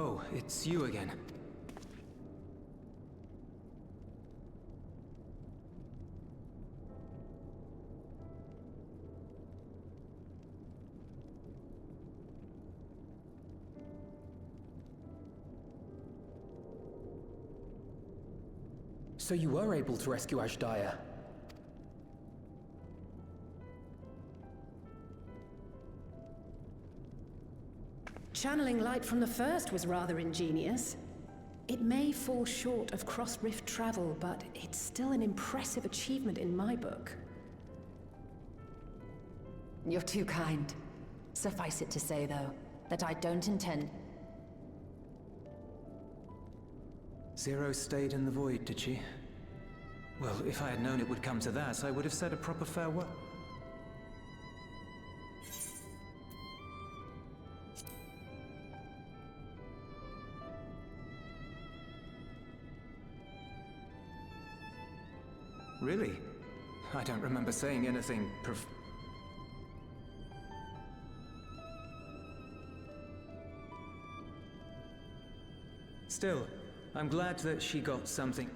Oh, it's you again. So you were able to rescue Ashdaya? Channeling light from the first was rather ingenious. It may fall short of cross-rift travel, but it's still an impressive achievement in my book. You're too kind. Suffice it to say, though, that I don't intend... Zero stayed in the void, did she? Well, if I had known it would come to that, I would have said a proper farewell. Really? I don't remember saying anything Still, I'm glad that she got something.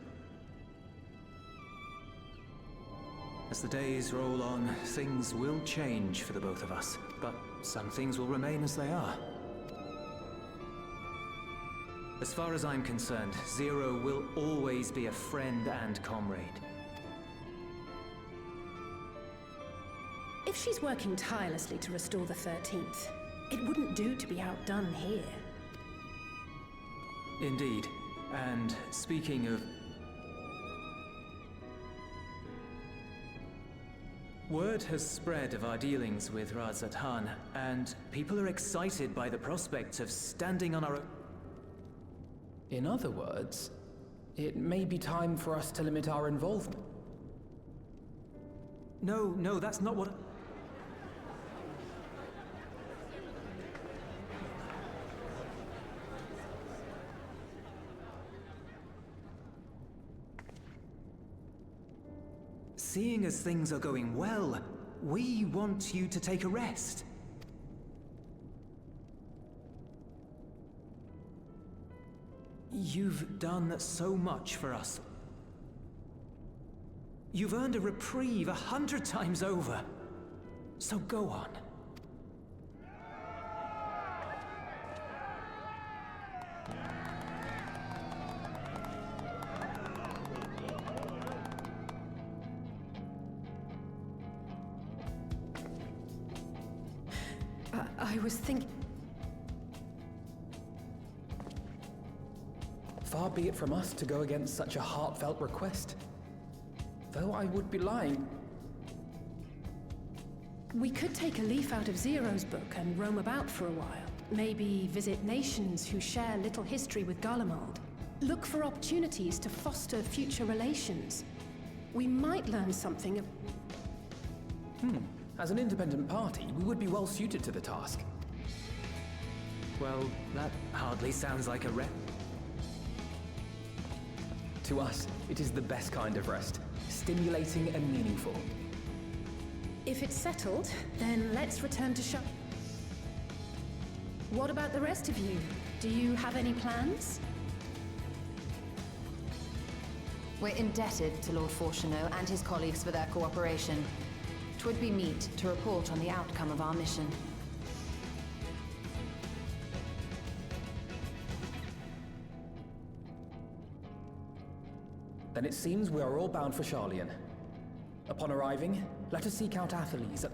As the days roll on, things will change for the both of us, but some things will remain as they are. As far as I'm concerned, Zero will always be a friend and comrade. If she's working tirelessly to restore the 13th, it wouldn't do to be outdone here. Indeed. And speaking of... Word has spread of our dealings with Razat Khan, and people are excited by the prospect of standing on our own. In other words, it may be time for us to limit our involvement. No, that's not what... Seeing as things are going well, we want you to take a rest. You've done so much for us. You've earned a reprieve 100 times over. So go on. I was thinking... Far be it from us to go against such a heartfelt request. Though I would be lying. We could take a leaf out of Zero's book and roam about for a while. Maybe visit nations who share little history with Garlemald. Look for opportunities to foster future relations. We might learn something of... As an independent party, we would be well suited to the task. Well, that hardly sounds like a To us, it is the best kind of rest. Stimulating and meaningful. If it's settled, then let's return to shop. What about the rest of you? Do you have any plans? We're indebted to Lord Fortuneau and his colleagues for their cooperation. 'Twould be meet to report on the outcome of our mission. Then it seems we are all bound for Sharlayan. Upon arriving, let us seek out Atheles.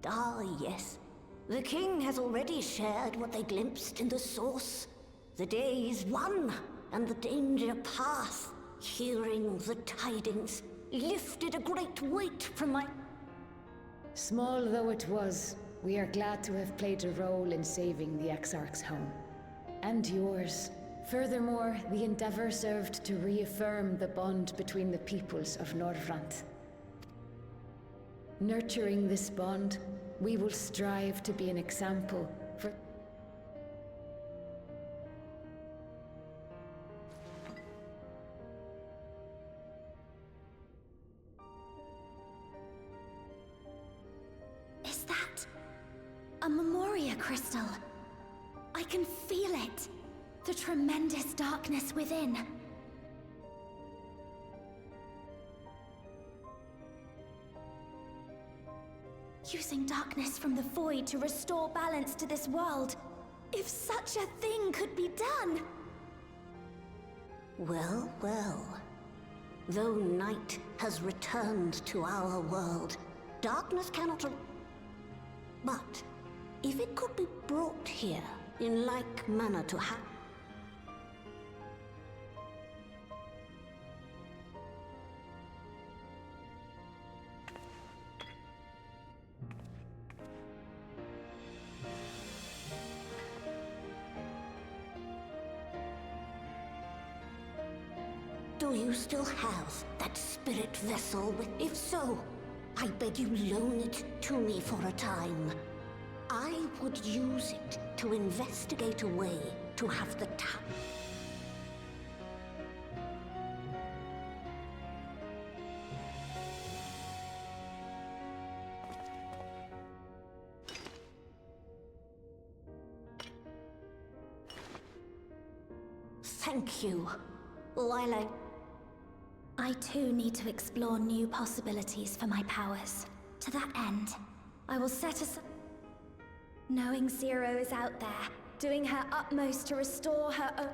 Ah, yes. The king has already shared what they glimpsed in the source. The day is won, and the danger past. Hearing the tidings lifted a great weight from my... Small though it was, we are glad to have played a role in saving the Exarch's home. And yours. Furthermore, the endeavor served to reaffirm the bond between the peoples of Norvrant. Nurturing this bond, we will strive to be an example for... Is that a Memoria crystal? I can feel it. The tremendous darkness within. Using darkness from the void to restore balance to this world. If such a thing could be done! Well, well. Though night has returned to our world, darkness cannot... But, if it could be brought here, in like manner to Do you still have that spirit vessel? If so, I beg you loan it to me for a time. I would use it to investigate a way to have the time. Thank you. While I too need to explore new possibilities for my powers. To that end, I will set aside... Knowing Zero is out there, doing her utmost to restore her own...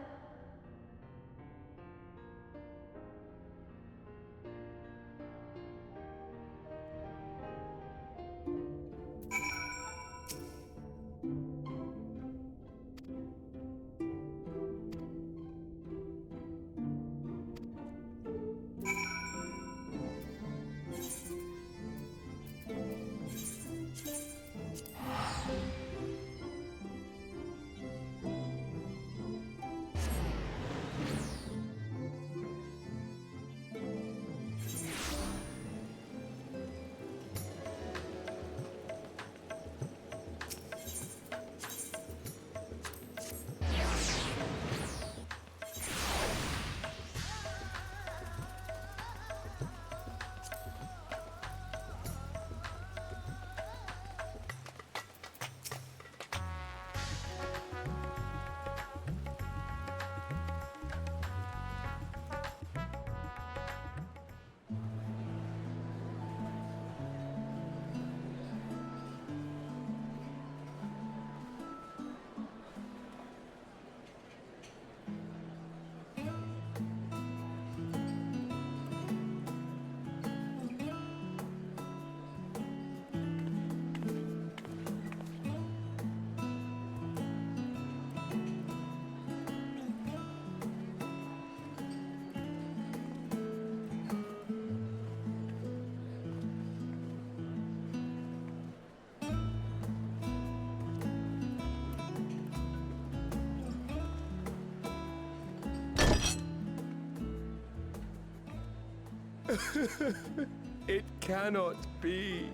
It cannot be.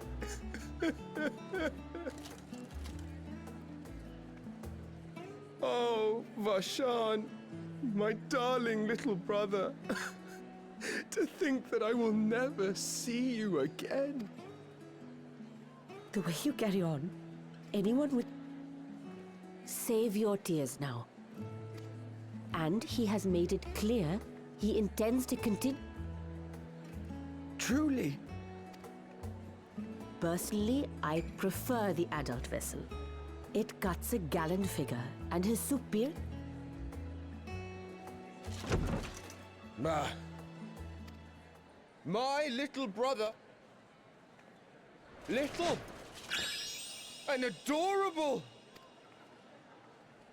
Oh, Vashan, my darling little brother. To think that I will never see you again. The way you carry on, anyone would... Save your tears now. And he has made it clear he intends to continue... Truly? Personally, I prefer the adult vessel. It cuts a gallant figure, and his superior... My little brother. Little? and adorable!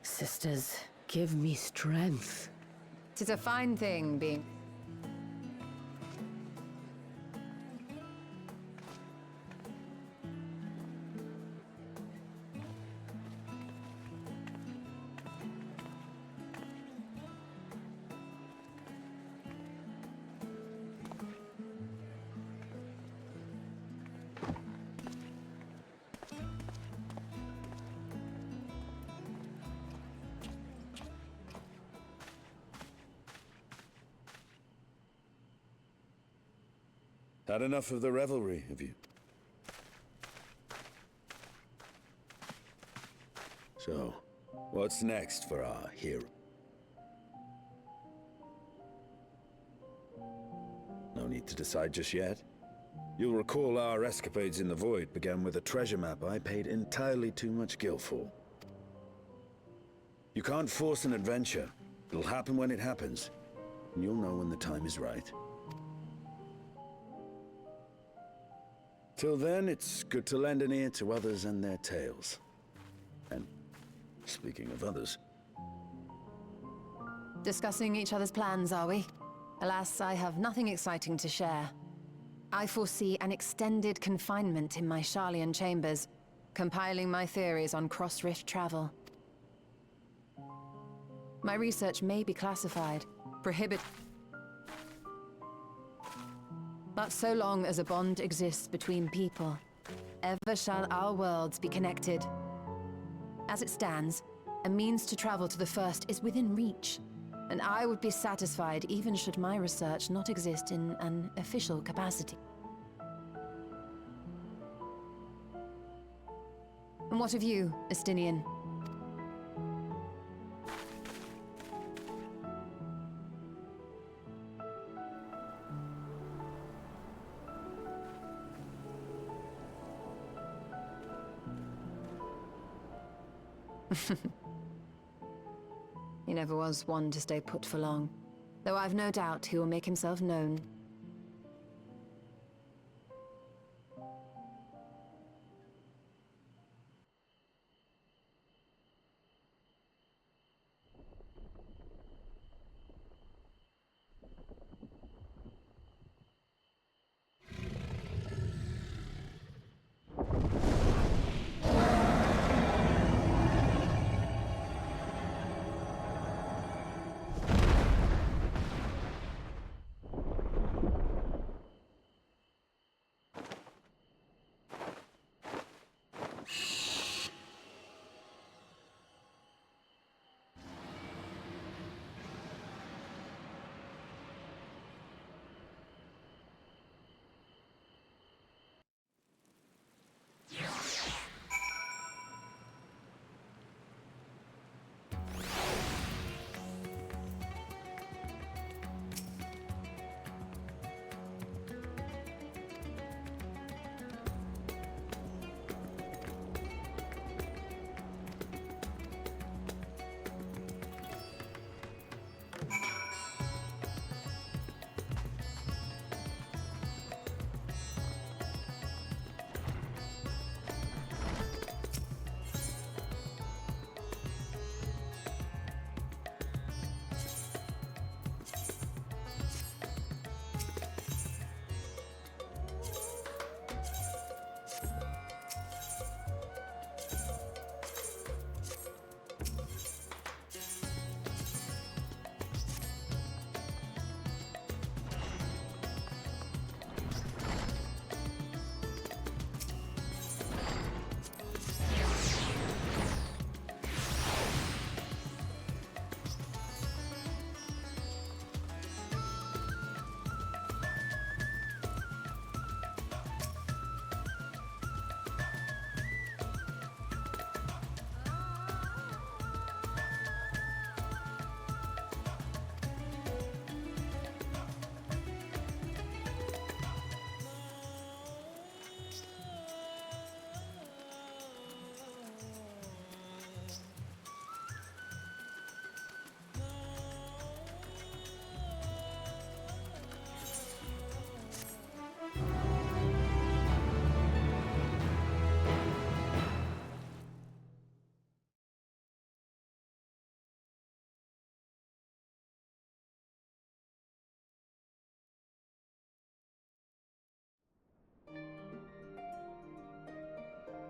Sisters, give me strength. 'Tis a fine thing being... Had enough of the revelry, have you? So, what's next for our hero? No need to decide just yet. You'll recall our escapades in the Void began with a treasure map I paid entirely too much gil for. You can't force an adventure. It'll happen when it happens, and you'll know when the time is right. Till then, it's good to lend an ear to others and their tales. And speaking of others... Discussing each other's plans, are we? Alas, I have nothing exciting to share. I foresee an extended confinement in my Sharlayan chambers, compiling my theories on cross-rift travel. My research may be classified, but so long as a bond exists between people, ever shall our worlds be connected. As it stands, a means to travel to the First is within reach, and I would be satisfied even should my research not exist in an official capacity. And what of you, Estinian? He never was one to stay put for long, though I've no doubt he will make himself known.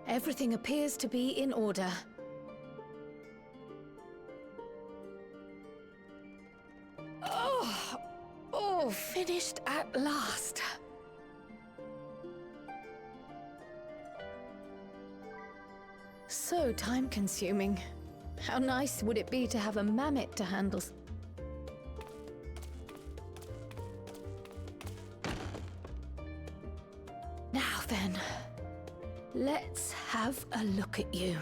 Everything appears to be in order. Oh, finished at last. So time-consuming. How nice would it be to have a mammoth to handle? Now then, let's have a look at you.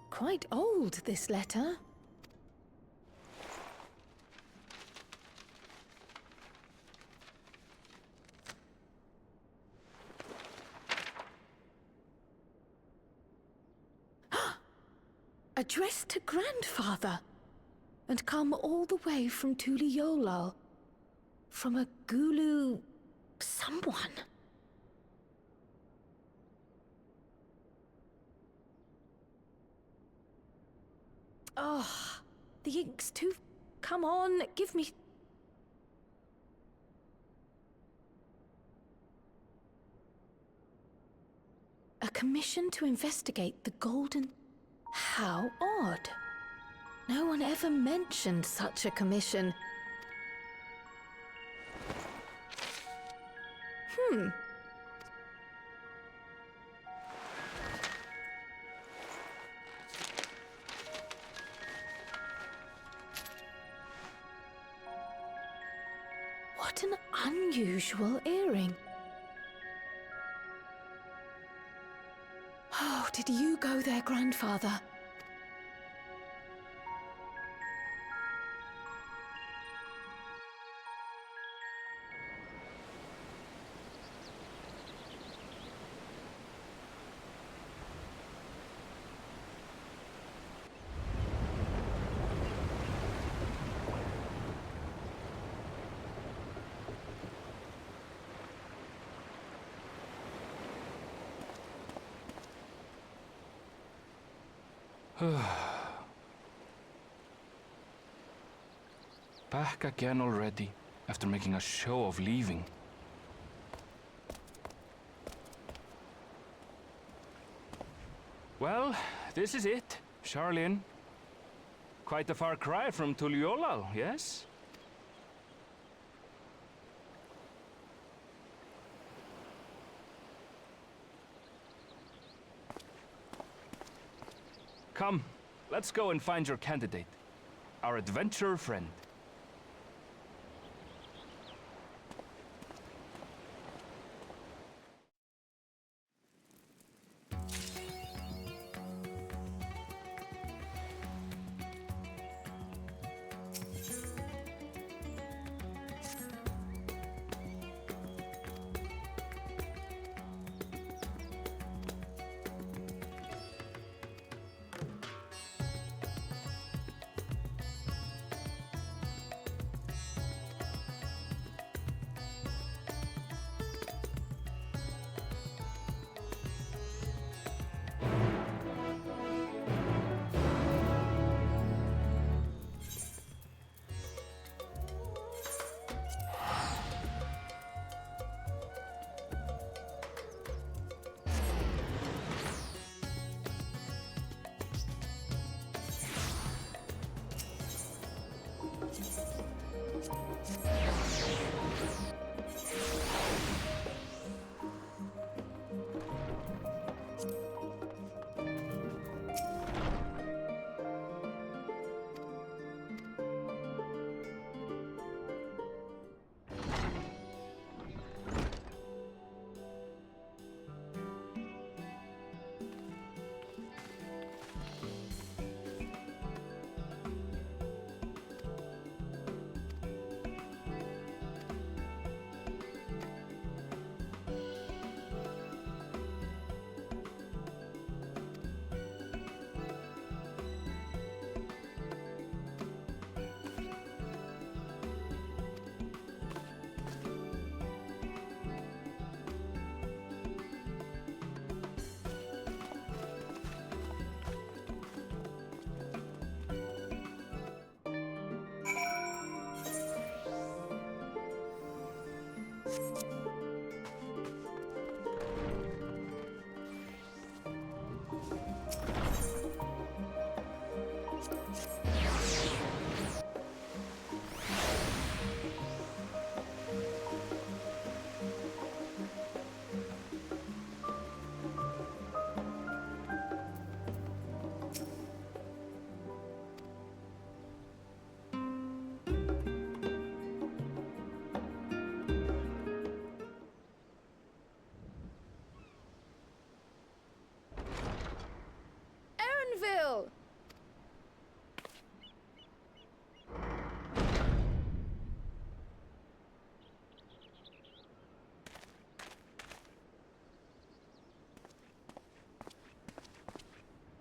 Quite old, this letter. Addressed to Grandfather, and come all the way from Tuliolal, from a Gulu... someone. Oh, the ink's too... Come on, give me... A commission to investigate the golden... How odd. No one ever mentioned such a commission. What an unusual earring. Oh, did you go there, Grandfather? Back again already, after making a show of leaving. Well, this is it, Charlene. Quite a far cry from Tuliolal, yes? Come, let's go and find your candidate, our adventurer friend.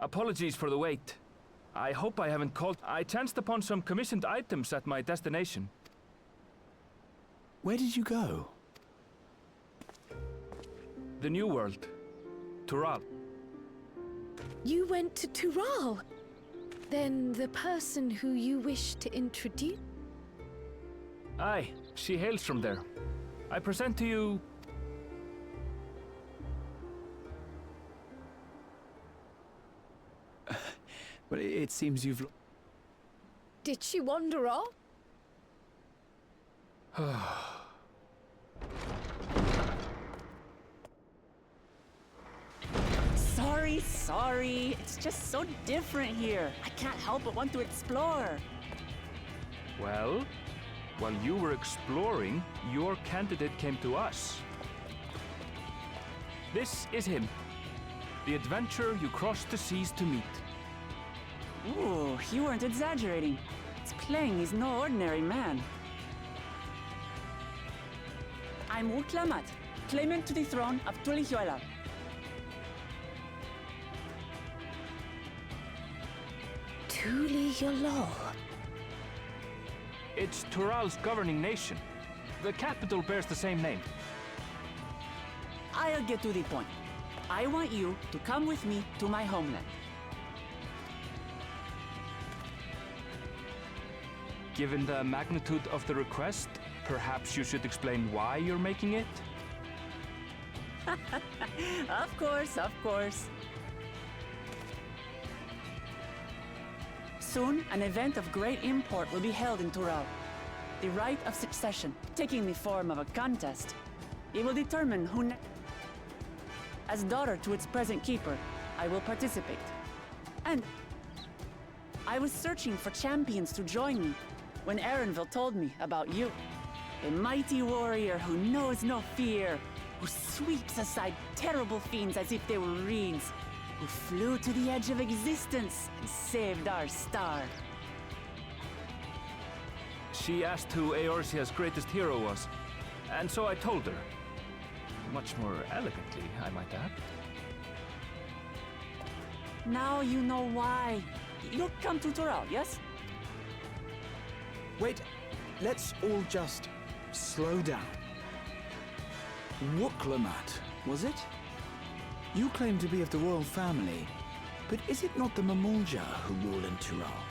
Apologies for the wait. I hope I haven't called. I chanced upon some commissioned items at my destination. Where did you go? The New World. Tural. You went to Tural? Then the person who you wish to introduce? Aye, she hails from there. I present to you... Well, it seems you've... Did she wander off? Sorry. It's just so different here. I can't help but want to explore. Well, while you were exploring, your candidate came to us. This is him. The adventurer you crossed the seas to meet. Ooh, you weren't exaggerating. It's plain he's no ordinary man. I'm Uklamat, claimant to the throne of Tulihuela. Tulihuela. It's Tural's governing nation. The capital bears the same name. I'll get to the point. I want you to come with me to my homeland. Given the magnitude of the request, perhaps you should explain why you're making it? Of course. Soon, an event of great import will be held in Tural. The right of succession, taking the form of a contest. It will determine who As daughter to its present keeper, I will participate. And I was searching for champions to join me when Erenville told me about you. A mighty warrior who knows no fear, who sweeps aside terrible fiends as if they were reeds, who flew to the edge of existence and saved our star. She asked who Eorzea's greatest hero was, and so I told her. Much more elegantly, I might add. Now you know why. You'll come to Tural, yes? Wait, let's all just slow down. Wuklamat, was it? You claim to be of the royal family, but is it not the Mamulja who rule in Tural?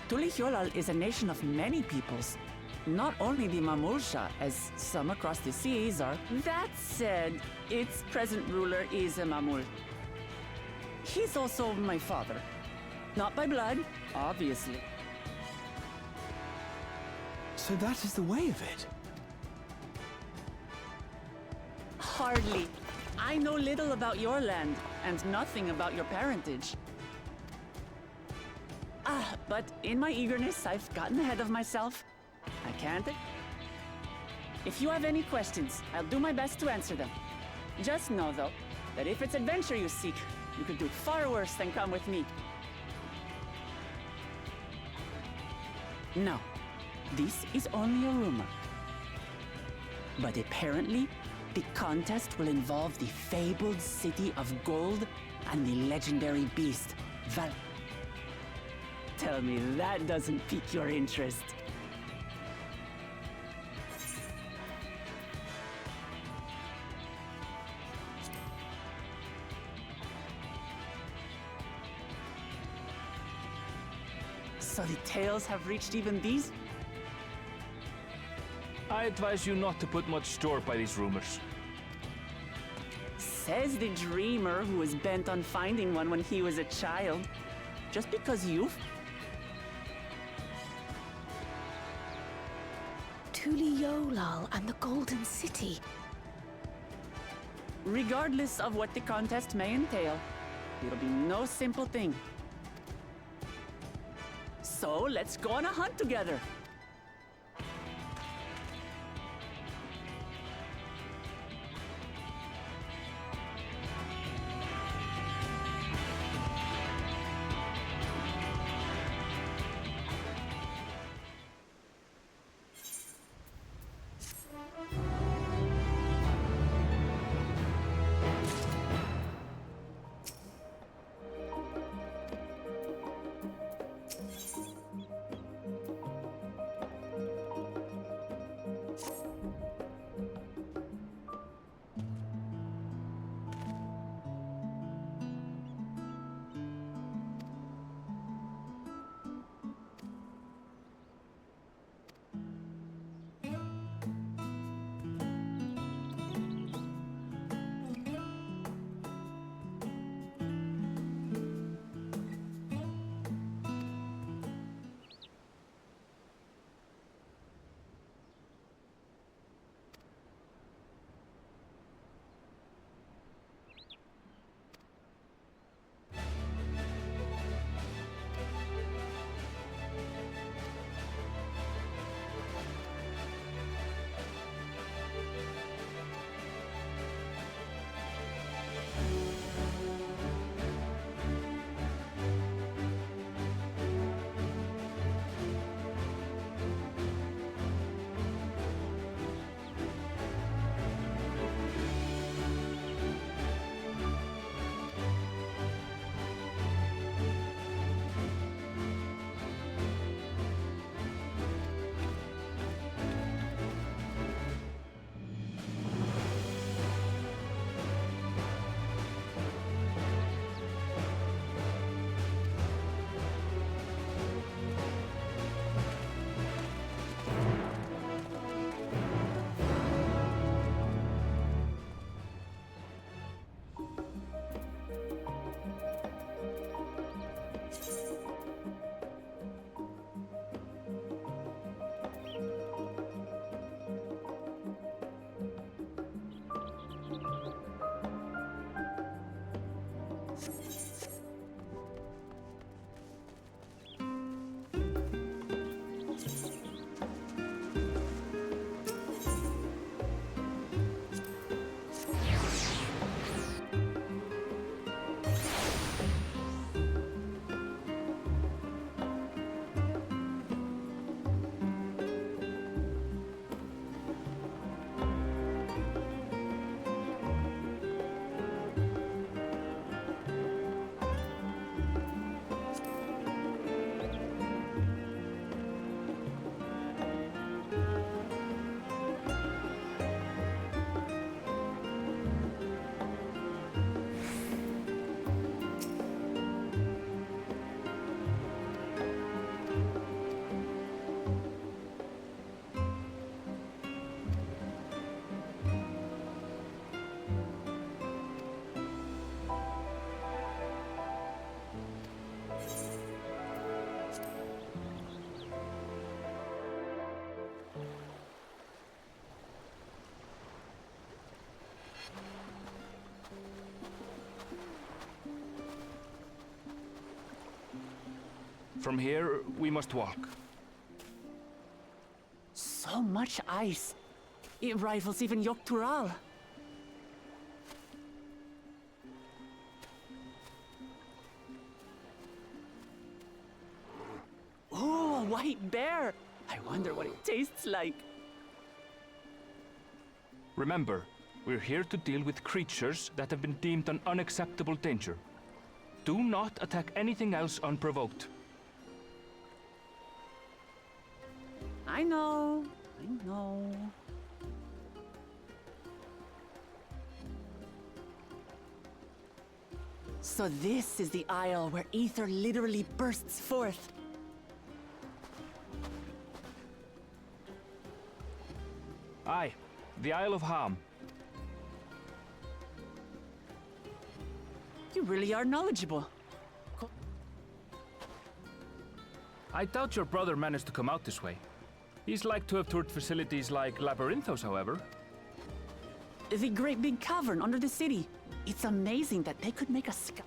Tulihuela is a nation of many peoples. Not only the Mamulja, as some across the seas are. That said, its present ruler is a Mamul. He's also my father. Not by blood, obviously. So that is the way of it? Hardly. I know little about your land, and nothing about your parentage. But in my eagerness, I've gotten ahead of myself. I can't. If you have any questions, I'll do my best to answer them. Just know, though, that if it's adventure you seek, you could do far worse than come with me. No, this is only a rumor. But apparently, the contest will involve the fabled city of gold and the legendary beast, Val. Tell me that doesn't pique your interest. So the tales have reached even these? I advise you not to put much store by these rumors. Says the dreamer who was bent on finding one when he was a child. Just because you've... Tulihuela and the Golden City. Regardless of what the contest may entail, it'll be no simple thing. So let's go on a hunt together. From here, we must walk. So much ice. It rivals even Yogg-Tural. Ooh, a white bear! I wonder what it tastes like. Remember, we're here to deal with creatures that have been deemed an unacceptable danger. Do not attack anything else unprovoked. I know. I know. So this is the isle where ether literally bursts forth. Aye, the Isle of Ham. You really are knowledgeable. I doubt your brother managed to come out this way. He's like to have toured facilities like Labyrinthos, however. The great big cavern under the city. It's amazing that they could make a sky.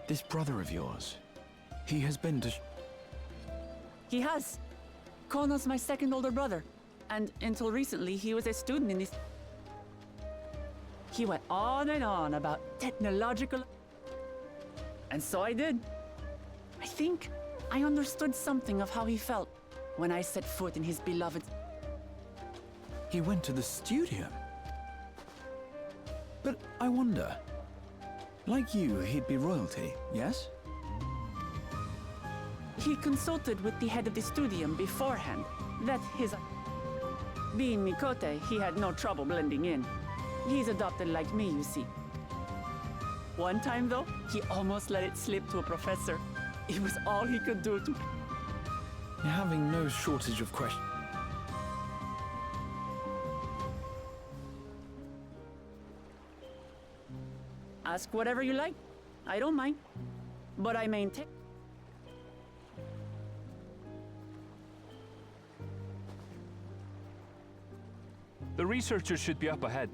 This brother of yours, he has been to... He has. Kono's my second older brother. And until recently, he was a student in this... He went on and on about technological... And so I did. I think I understood something of how he felt when I set foot in his beloved... He went to the studio. But I wonder... Like you, he'd be royalty, yes? He consulted with the head of the studium beforehand. That his... Being Mikote, he had no trouble blending in. He's adopted like me, you see. One time, though, he almost let it slip to a professor. It was all he could do to... You're having no shortage of questions. Ask whatever you like. I don't mind. But I maintain... The researchers should be up ahead.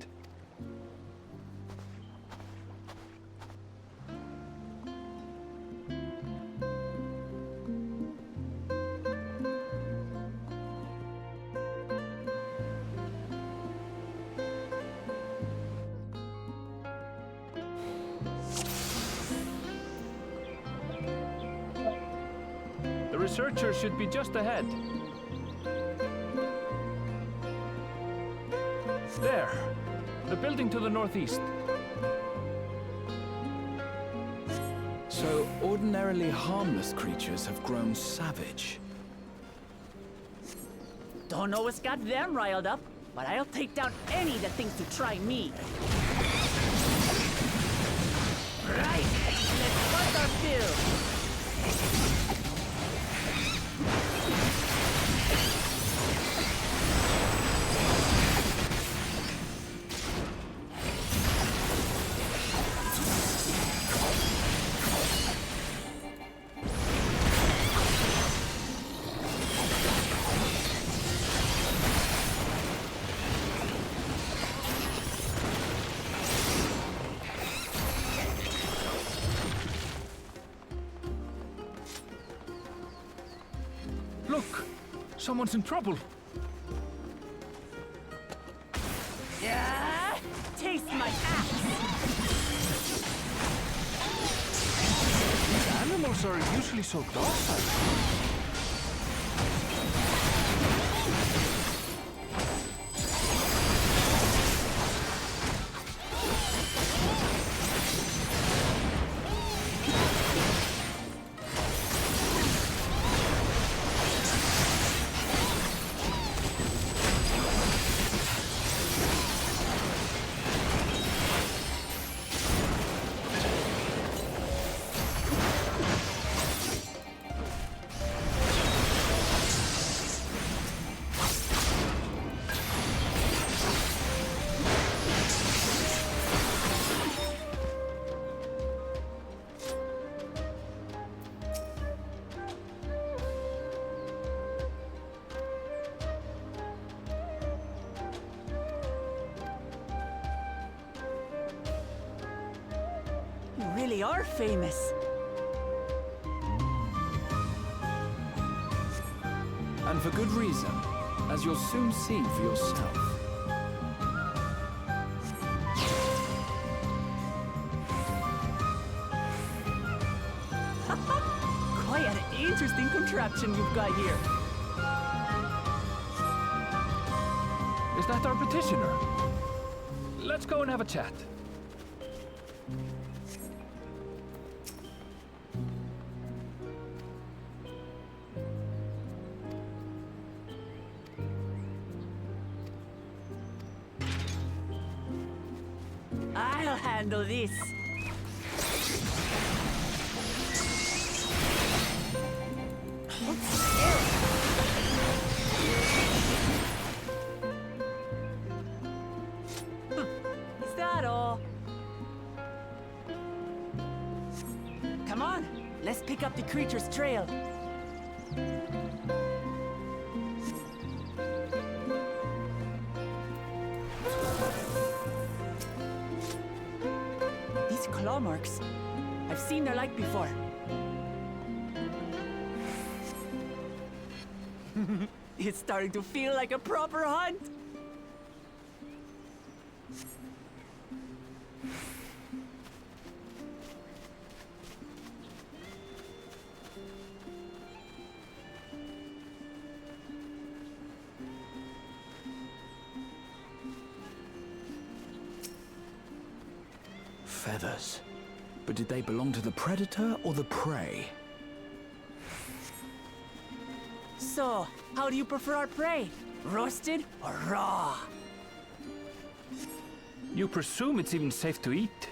The researchers should be just ahead. There! The building to the northeast. So, ordinarily harmless creatures have grown savage. Don't know what's got them riled up, but I'll take down any that thinks to try me. Right! Let's bust our fill! Look! Someone's in trouble! Yeah! Taste my axe! These animals are usually so docile. really are famous. And for good reason, as you'll soon see for yourself. Quite an interesting contraption you've got here. Is that our petitioner? Let's go and have a chat. I'll handle this. Is that all? Come on, let's pick up the creature's trail. These claw marks, I've seen their like before. It's starting to feel like a proper hunt. Feathers. But did they belong to the predator or the prey? So, how do you prefer our prey? Roasted or raw? You presume it's even safe to eat?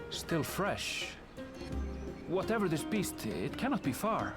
Still fresh. Whatever this beast, it cannot be far.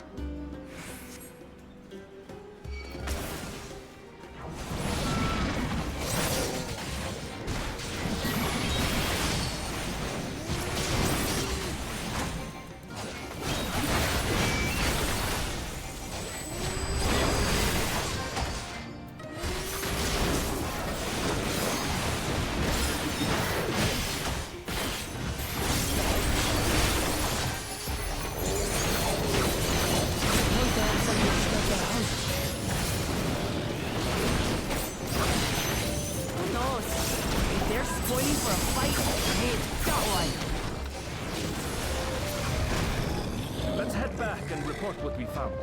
Let's head back and report what we found.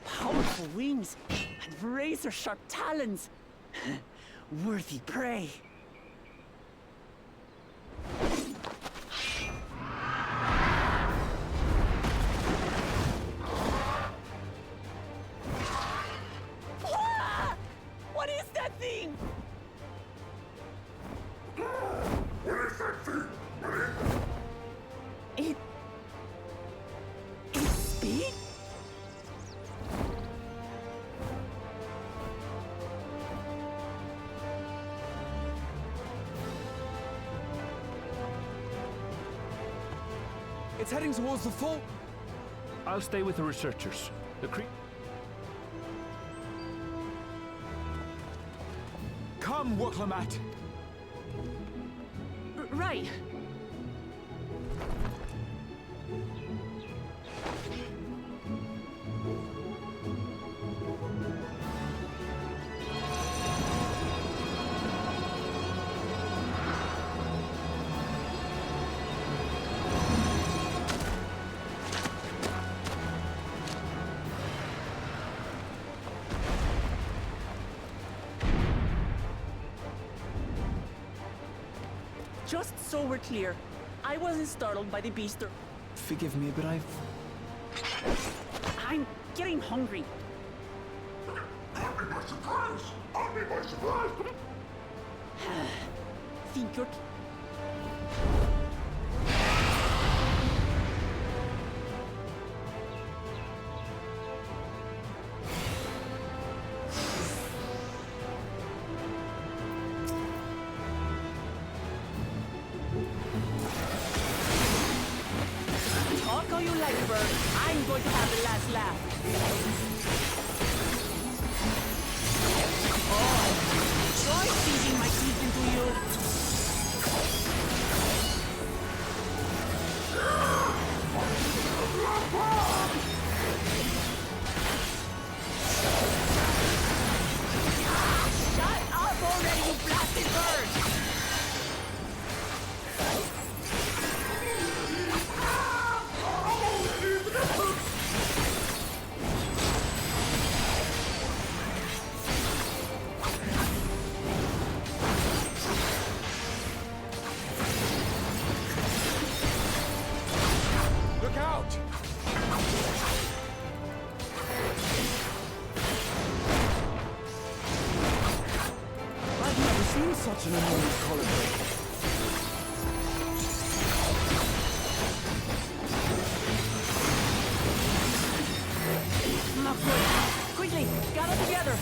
Powerful wings and razor-sharp talons. Worthy prey. Ah! What is that thing? What is that thing? It speaks? It's heading towards the fort. I'll stay with the researchers. Come, Woklamat. Right. Just so we're clear, I wasn't startled by the beast or... Forgive me, but I'm getting hungry. Caught me by surprise! Caught me by surprise! Think you're... Talk all you like, Bird. I'm going to have the last laugh. Oh, enjoy sinking my teeth into you. Shut up already, you blasted bird! Look out! I've never seen such an enormous colony. Not good. Quickly, gather together.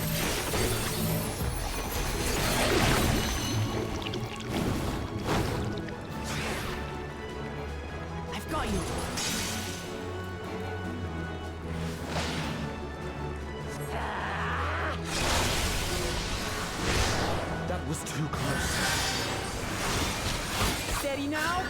I've got you. That was too close. Steady now.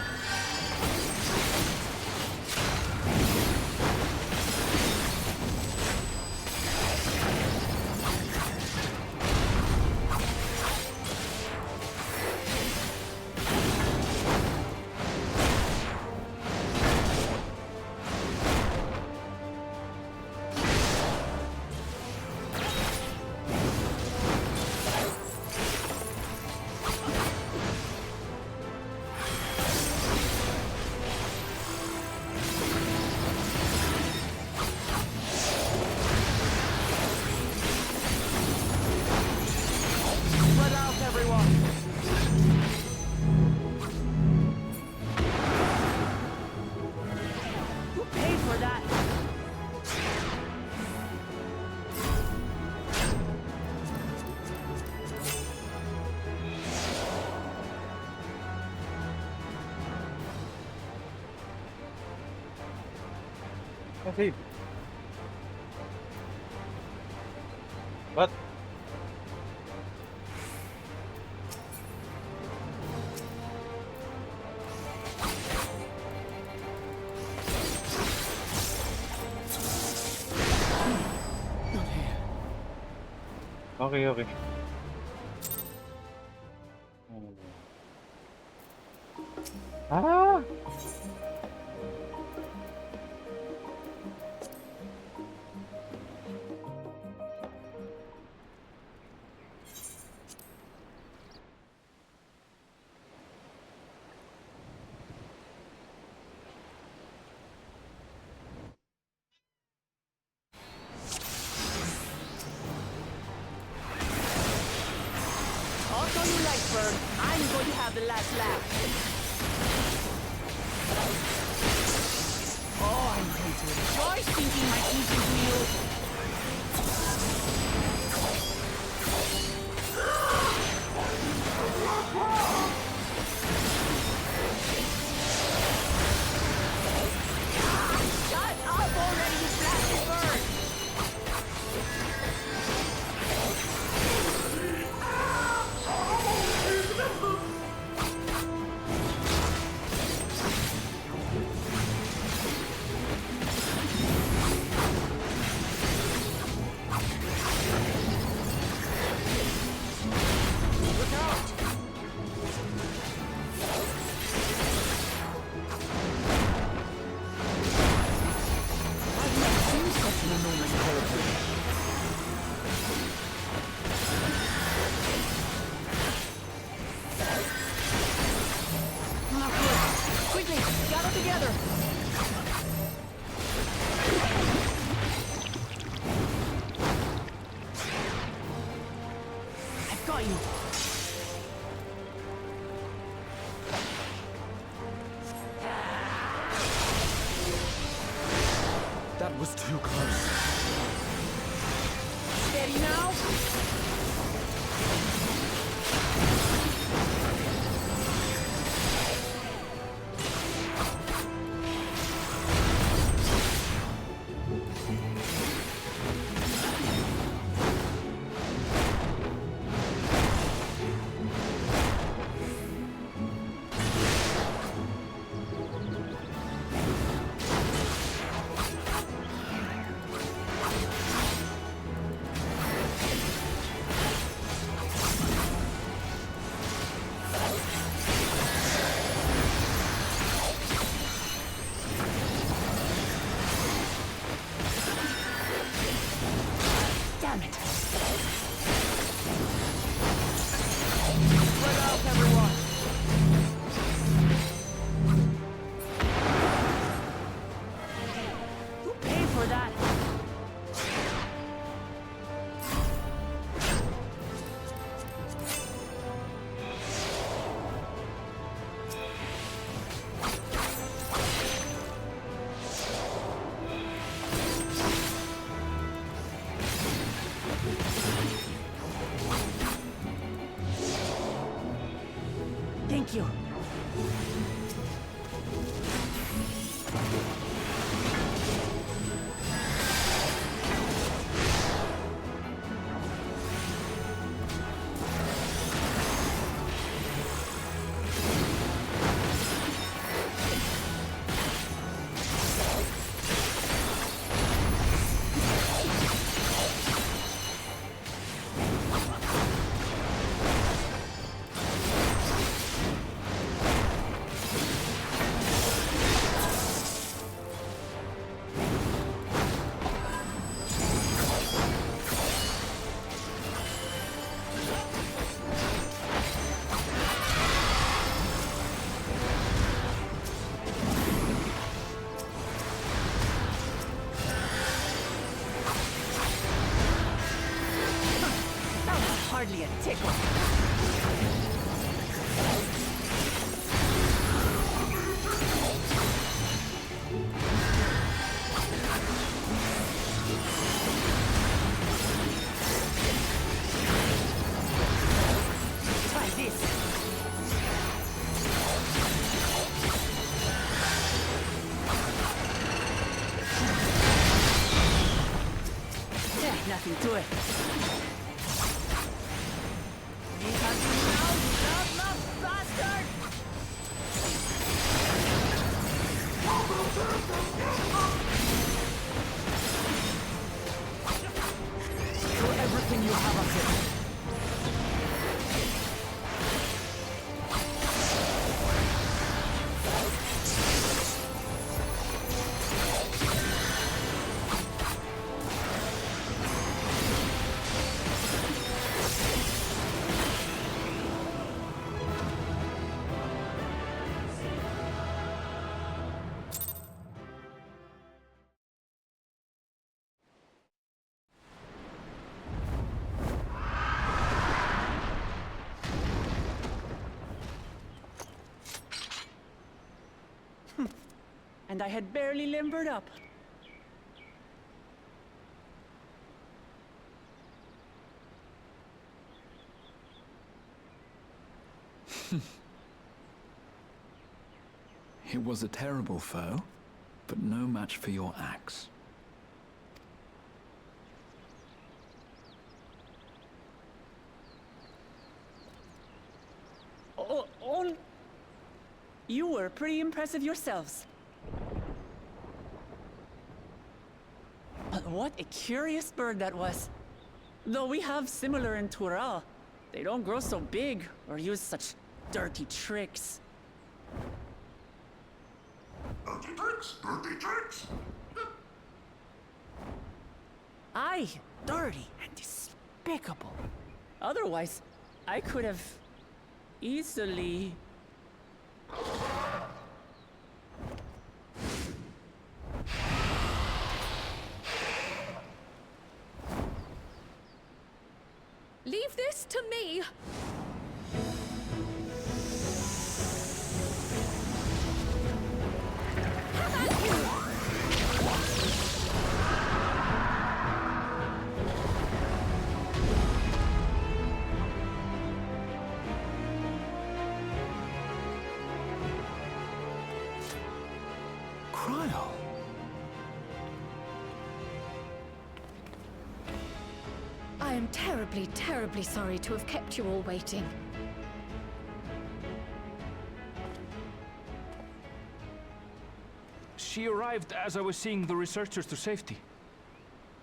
Spread out, everyone. Who paid for that? Kasi... What? Okay, okay. Ah! Talk all you like, Bird. I'm going to have the last laugh. Oh, I'm going to enjoy sinking my teeth into you. Shut up already, you blasted bird! got you. That was too close. Steady now. Thank you. Hardly a tickle. Try this. Yeah, nothing to it. Throw everything you have at it. And I had barely limbered up. It was a terrible foe, but no match for your axe. Oh, you were pretty impressive yourselves. But what a curious bird that was. Though we have similar in Tural, they don't grow so big or use such dirty tricks. Dirty tricks? Dirty tricks? Aye, dirty and despicable. Otherwise, I could have easily... Leave this to me! Cryle. I am terribly, terribly sorry to have kept you all waiting. She arrived as I was seeing the researchers to safety.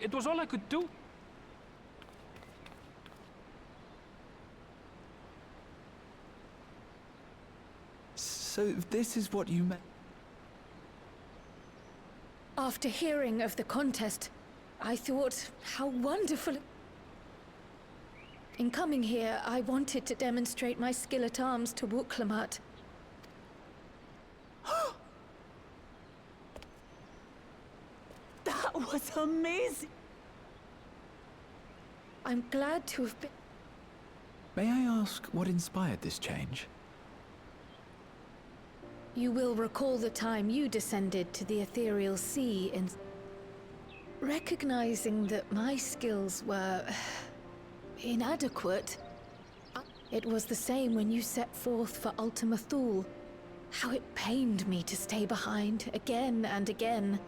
It was all I could do. So this is what you meant? After hearing of the contest, I thought how wonderful. In coming here, I wanted to demonstrate my skill at arms to Wuklamut. That was amazing! I'm glad to have been. May I ask what inspired this change? You will recall the time you descended to the ethereal sea and recognizing that my skills were inadequate. It was the same when you set forth for Ultima Thule. How it pained me to stay behind again and again.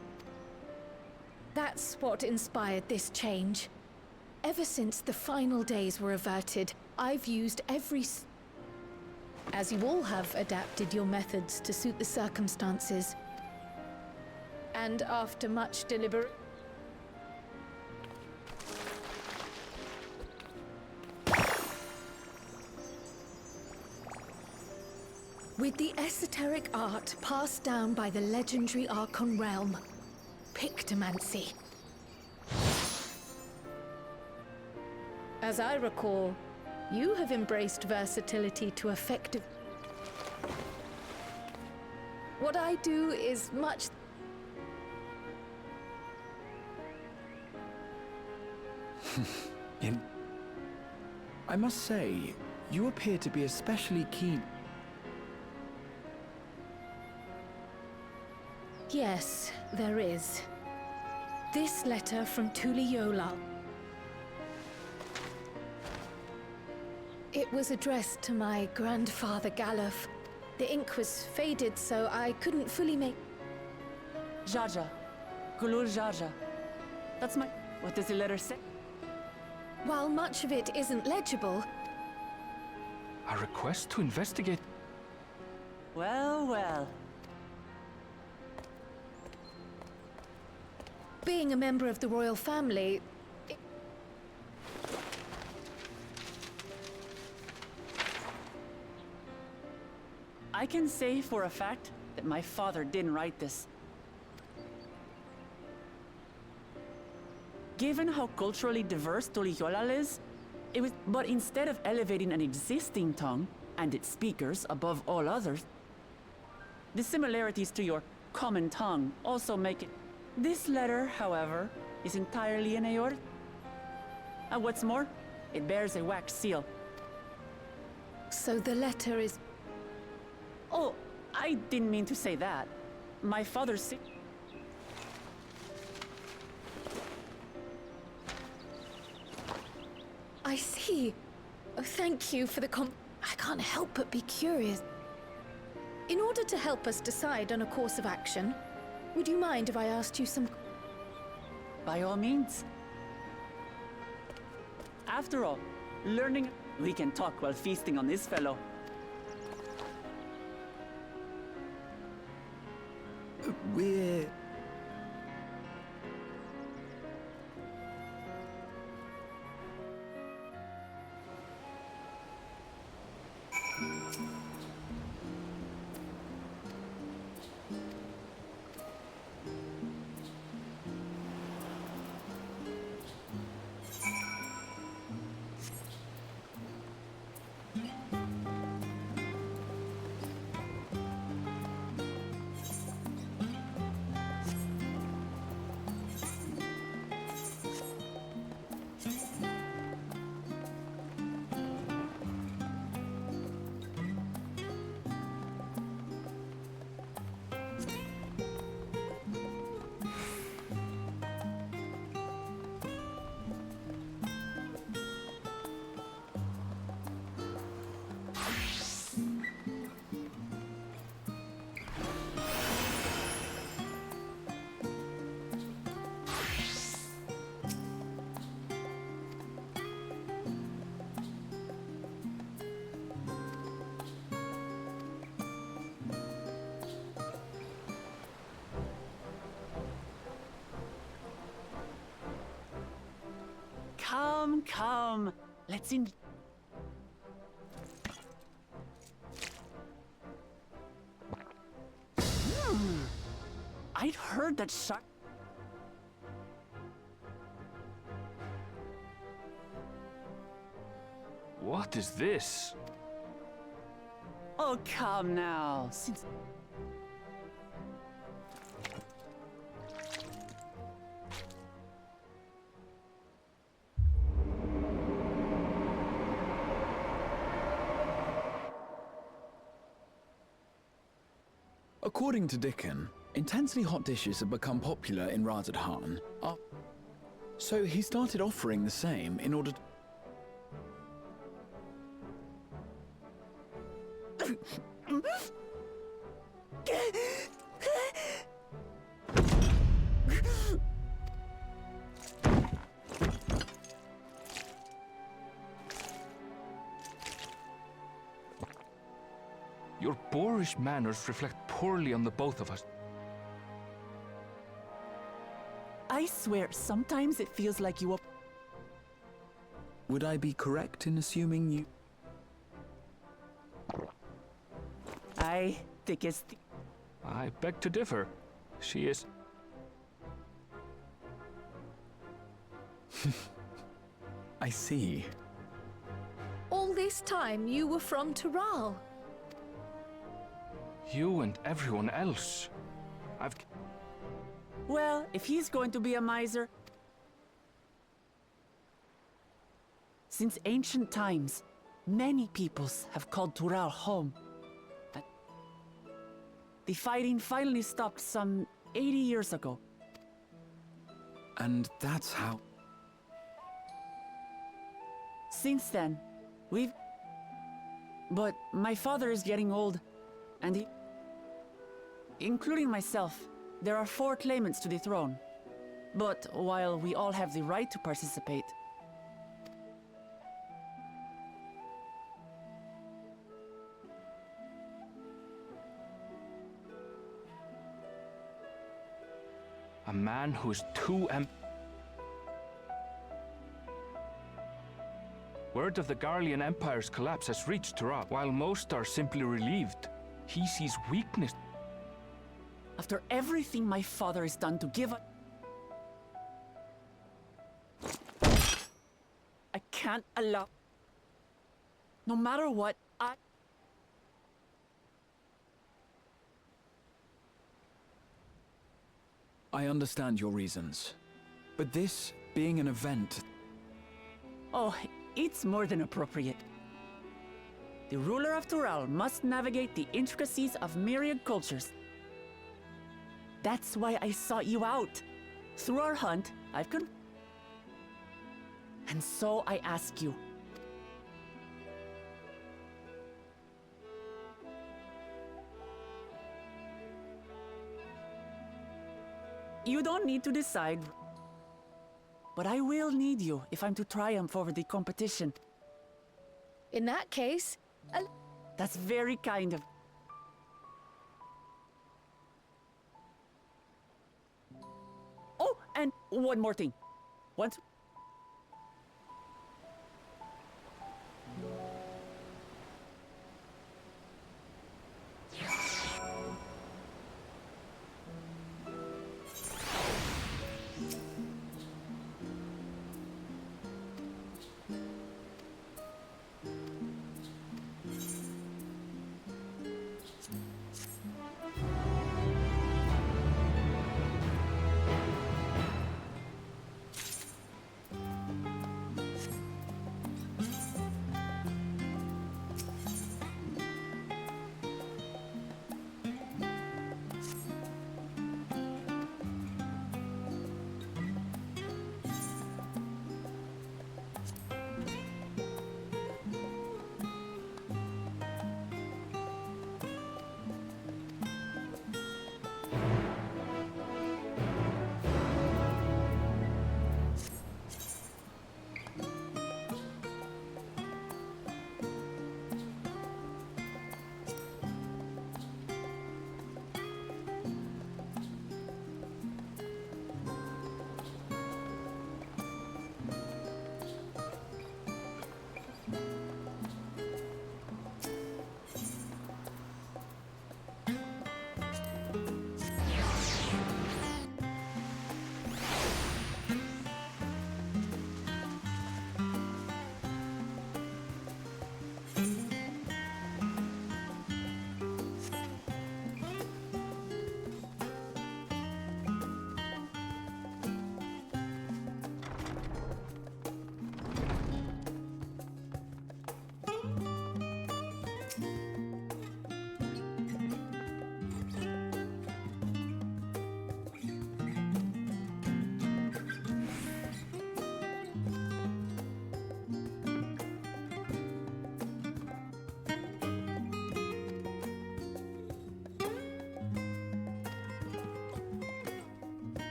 That's what inspired this change. Ever since the final days were averted, I've used every as you all have adapted your methods to suit the circumstances. And after much deliberate... With the esoteric art passed down by the legendary Archon realm, Pictomancy. As I recall, you have embraced versatility to effective... What I do is much... I must say, you appear to be especially keen. Yes, there is. This letter from Tuliyola. It was addressed to my grandfather Galuf. The ink was faded, so I couldn't fully make... Jaja. Gulul Jaja. That's my... What does the letter say? While much of it isn't legible... A request to investigate? Well, well. Being a member of the royal family... I can say for a fact that my father didn't write this. Given how culturally diverse Tuliyolal is, it was... But instead of elevating an existing tongue and its speakers above all others, the similarities to your common tongue also make it... This letter, however, is entirely in Aort. And what's more, it bears a wax seal. So the letter is... Oh, I didn't mean to say that. My father's sick. I see. Oh, thank you for the I can't help but be curious. In order to help us decide on a course of action, would you mind if I asked you some... By all means. After all, learning... We can talk while feasting on this fellow. We're... Come, come. Let's in. I'd heard that shark. What is this? Oh, come now. Since According to Dickon, intensely hot dishes have become popular in Razadhan. So he started offering the same in order to... Your boorish manners reflect poorly on the both of us. I swear, sometimes it feels like you are. Would I be correct in assuming you... I think it's. I beg to differ. She is... I see. All this time you were from Tural. You and everyone else. I've... Well, if he's going to be a miser. Since ancient times, many peoples have called Tural home. The fighting finally stopped some 80 years ago. And that's how... Since then, we've... But my father is getting old, and he... Including myself, there are 4 claimants to the throne. But while we all have the right to participate... A man who is too Word of the Garlean Empire's collapse has reached Tural. While most are simply relieved, he sees weakness. After everything my father has done to give up... I can't allow... No matter what, I understand your reasons. But this being an event... Oh, it's more than appropriate. The ruler of Tural must navigate the intricacies of myriad cultures. That's why I sought you out. Through our hunt, I've And so I ask you. You don't need to decide. But I will need you if I'm to triumph over the competition. In that case, That's very kind of... Oh, and one more thing. Once...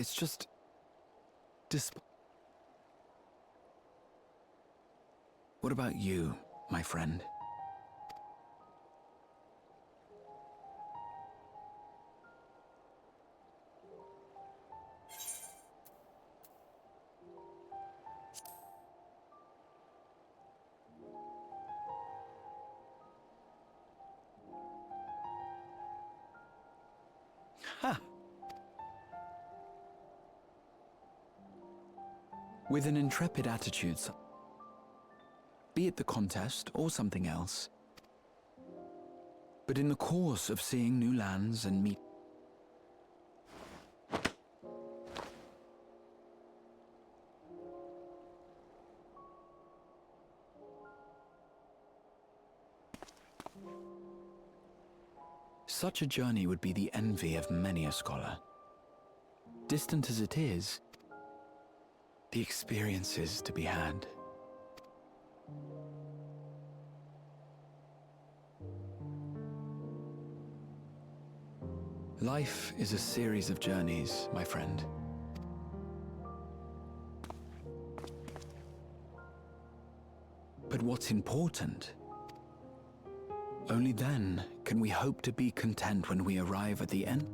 it's just... What about you, my friend? Ha! With an intrepid attitude, be it the contest or something else, but in the course of seeing new lands and meet... Such a journey would be the envy of many a scholar. Distant as it is, the experiences to be had. Life is a series of journeys, my friend. But what's important? Only then can we hope to be content when we arrive at the end.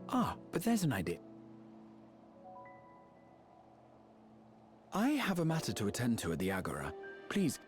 Ah, but there's an idea. I have a matter to attend to at the Agora. Please.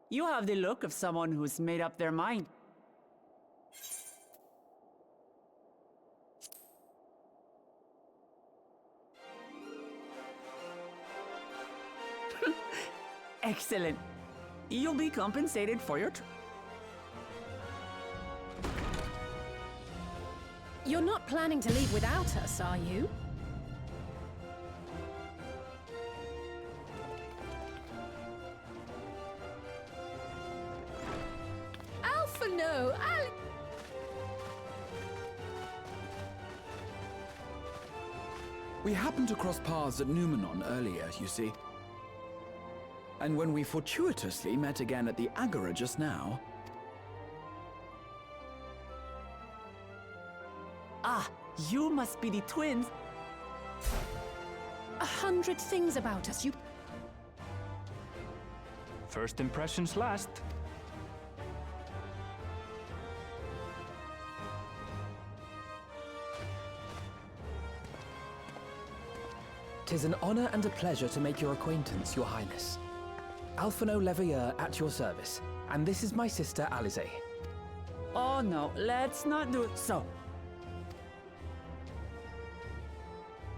You have the look of someone who's made up their mind. Excellent. You'll be compensated for your You're not planning to leave without us, are you? Alpha, no! We happened to cross paths at Numenon earlier, you see. And when we fortuitously met again at the Agora just now... Ah, you must be the twins. 100 things about us, you... First impressions last. Tis an honor and a pleasure to make your acquaintance, Your Highness. Alphino Leveilleur at your service, and this is my sister Alize. Oh no, let's not do it so.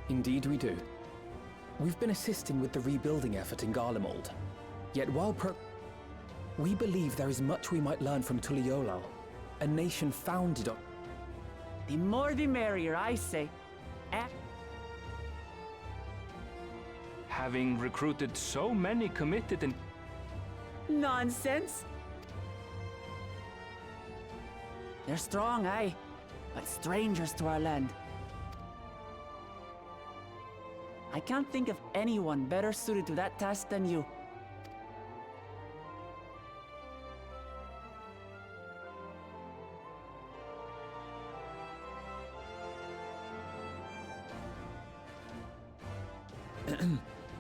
Indeed we do. We've been assisting with the rebuilding effort in Garlemald. Yet while we believe there is much we might learn from Tuliolal, a nation founded on... The more the merrier, I say. Having recruited so many committed and... Nonsense! They're strong, aye, but strangers to our land. I can't think of anyone better suited to that task than you.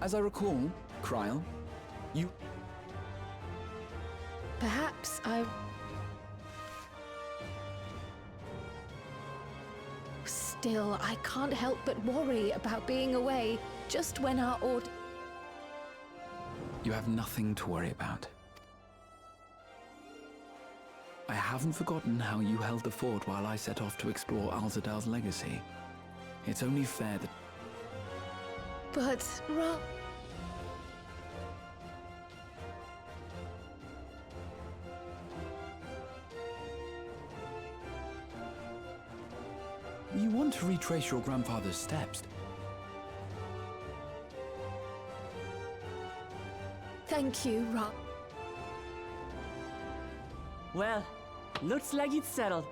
As I recall, Kryl, you... Perhaps I... Still, I can't help but worry about being away just when our order... You have nothing to worry about. I haven't forgotten how you held the fort while I set off to explore Alzadal's legacy. It's only fair that... But, You want to retrace your grandfather's steps? Thank you, Ra. Well, looks like it's settled.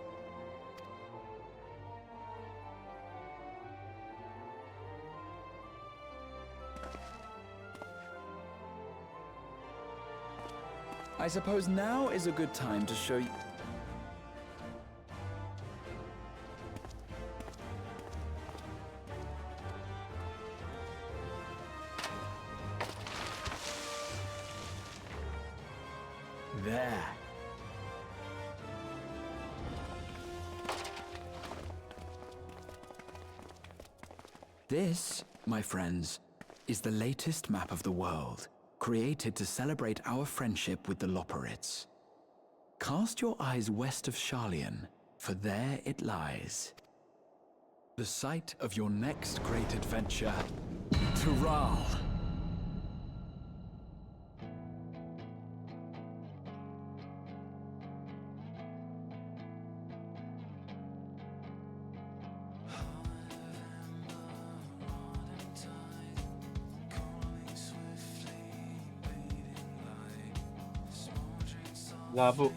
I suppose now is a good time to show you... There. This, my friends, is the latest map of the world, created to celebrate our friendship with the Loporrits. Cast your eyes west of Sharlayan, for there it lies. The site of your next great adventure, Tural. Labo.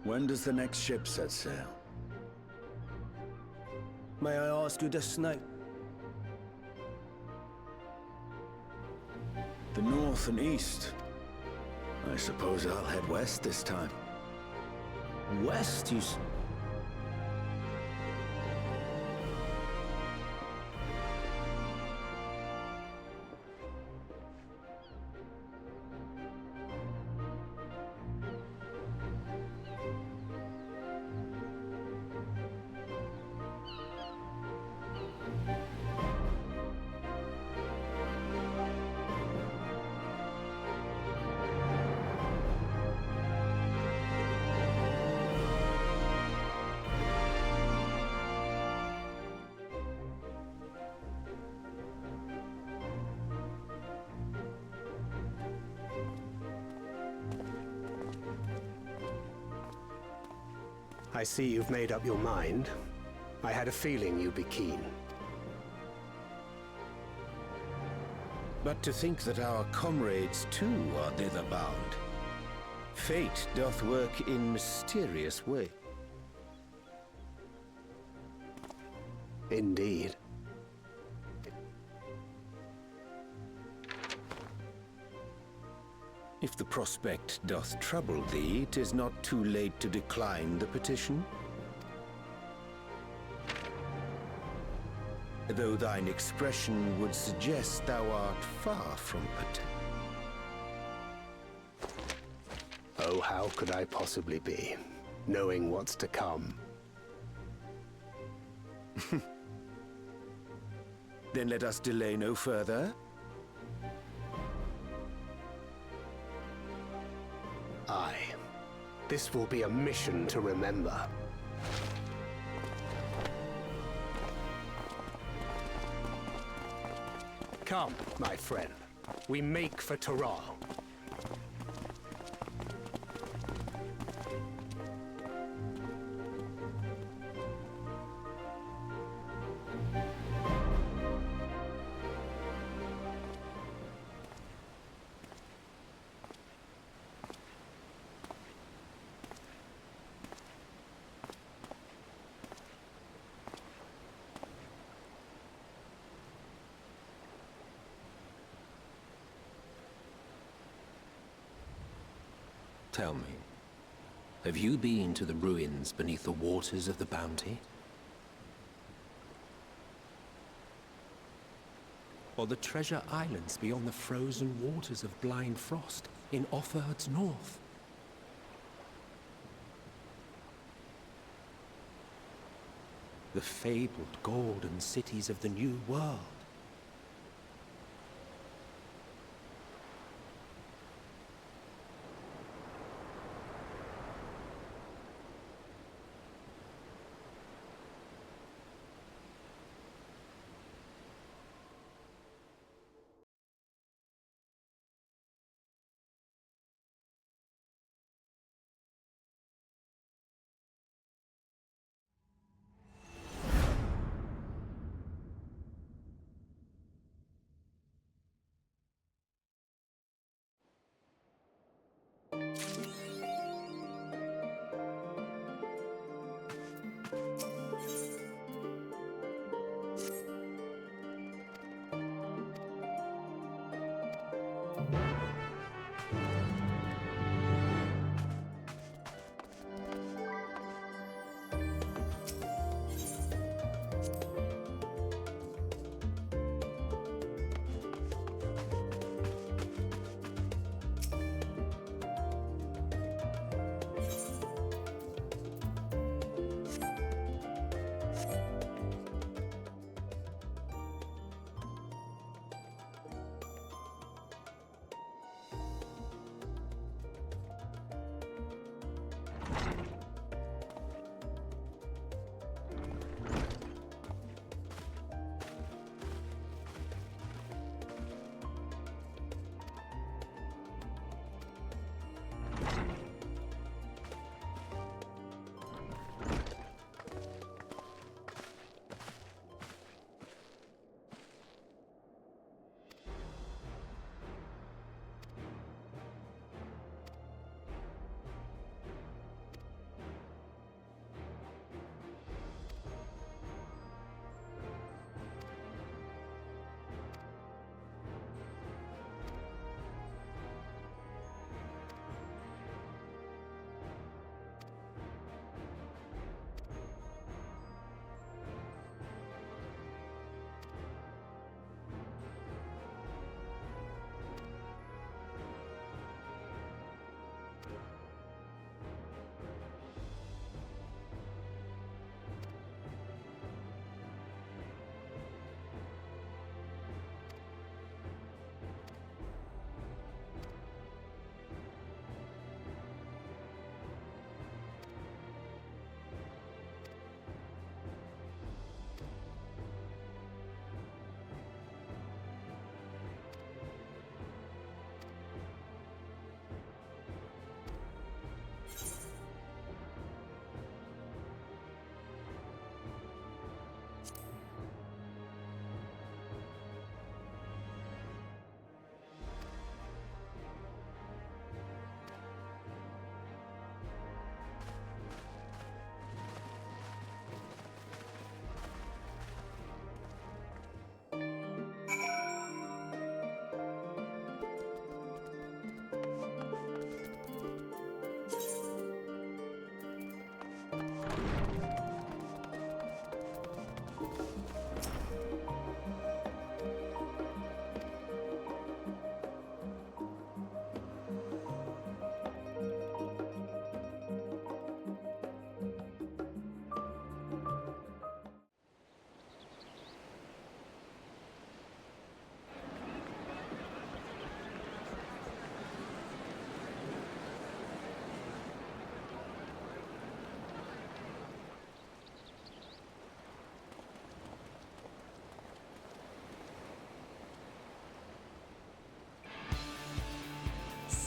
When does the next ship set sail? May I ask your destination? The north and east. I suppose I'll head west this time. West, you I see you've made up your mind. I had a feeling you'd be keen. But to think that our comrades too are thither bound. Fate doth work in mysterious way. Indeed. If the prospect doth trouble thee, 'tis not too late to decline the petition. Though thine expression would suggest thou art far from Oh, how could I possibly be, knowing what's to come? Then let us delay no further. Aye. This will be a mission to remember. Come, my friend. We make for Toral. Tell me, have you been to the ruins beneath the waters of the Bounty? Or the treasure islands beyond the frozen waters of Blind Frost in Offerd's north? The fabled golden cities of the New World?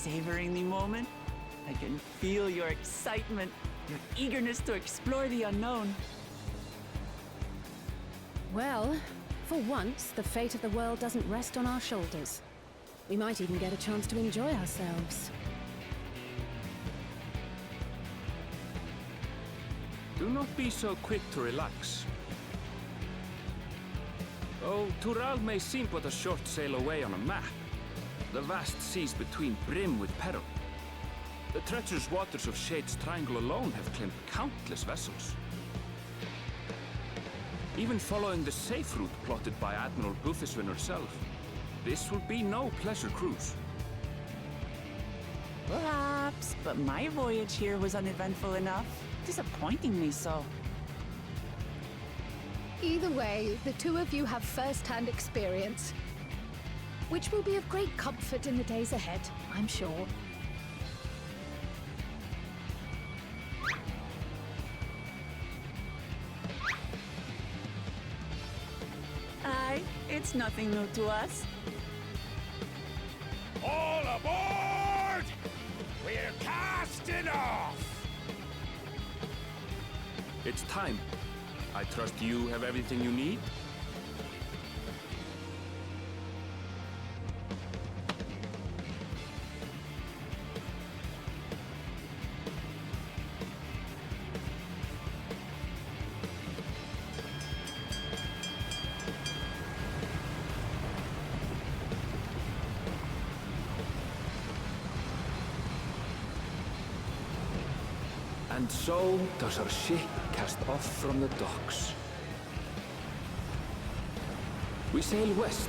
savoring the moment? I can feel your excitement, your eagerness to explore the unknown. Well, for once, the fate of the world doesn't rest on our shoulders. We might even get a chance to enjoy ourselves. Do not be so quick to relax. Though Tural may seem but a short sail away on a map, the vast seas between brim with peril. The treacherous waters of Shade's Triangle alone have claimed countless vessels. Even following the safe route plotted by Admiral Bufiswin herself, this will be no pleasure cruise. Perhaps, but my voyage here was uneventful enough, disappointingly so. Either way, the two of you have first-hand experience, which will be of great comfort in the days ahead, I'm sure. Aye, it's nothing new to us. All aboard! We're casting off! It's time. I trust you have everything you need? And so does our ship cast off from the docks. We sail west,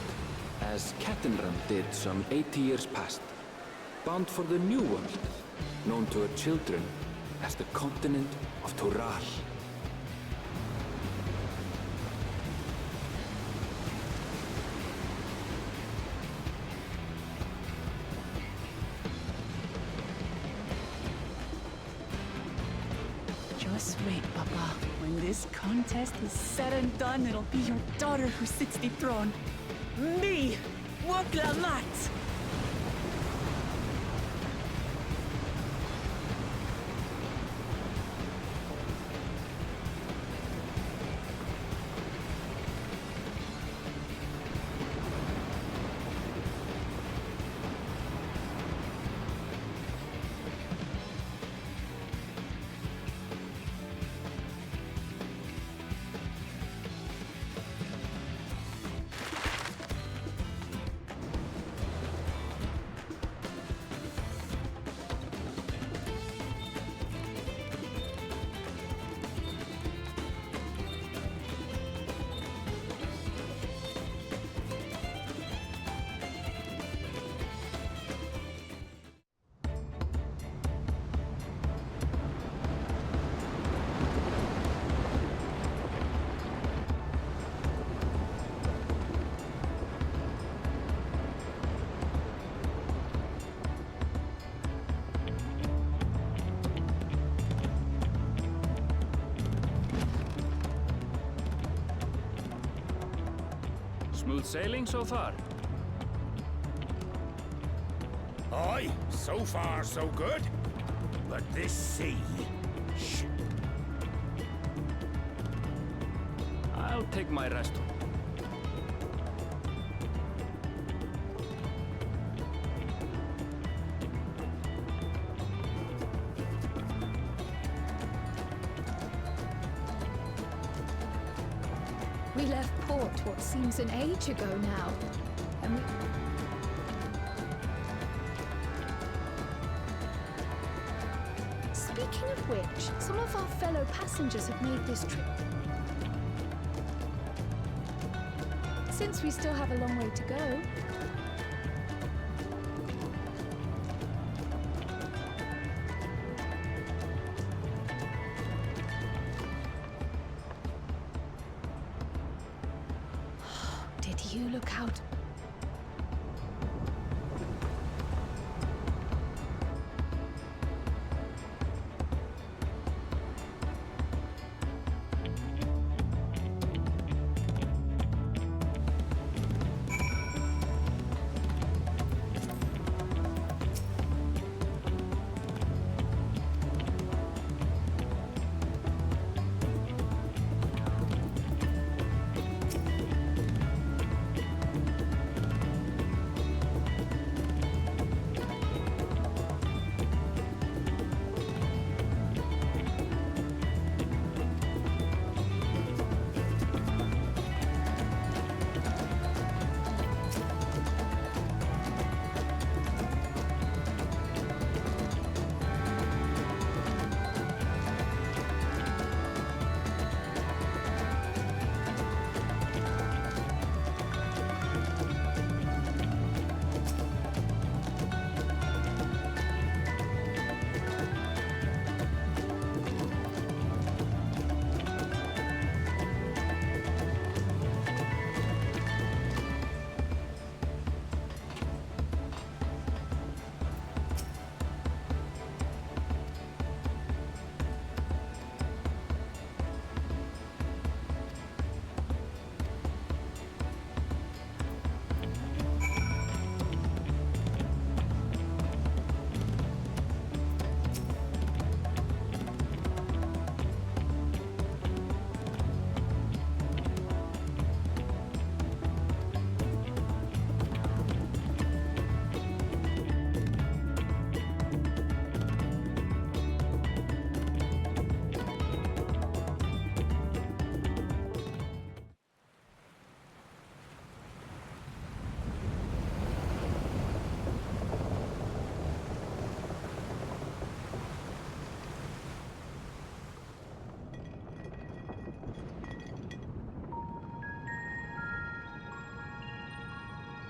as Cattenram did some 80 years past, bound for the New World, known to her children as the continent of Tural. Just wait, Papa. When this contest is said and done, it'll be your daughter who sits the throne. Me! Waklamat! Smooth sailing so far? Aye, so far so good. But this sea... Shh. I'll take my rest. We left port what seems an age ago now, and Speaking of which, some of our fellow passengers have made this trip. Since we still have a long way to go, did you look out?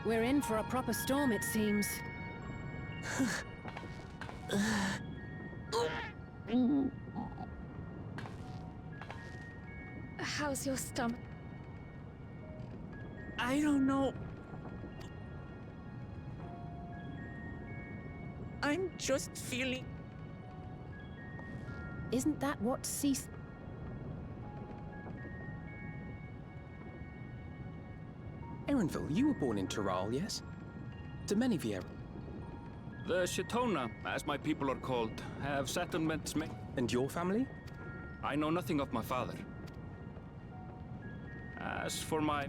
We're in for a proper storm, it seems. How's your stomach? I don't know. I'm just feeling... Isn't that what ceased? Erenville, you were born in Tural, yes? Do many of you... The Shatona, as my people are called, have settlements made. And your family? I know nothing of my father. As for my...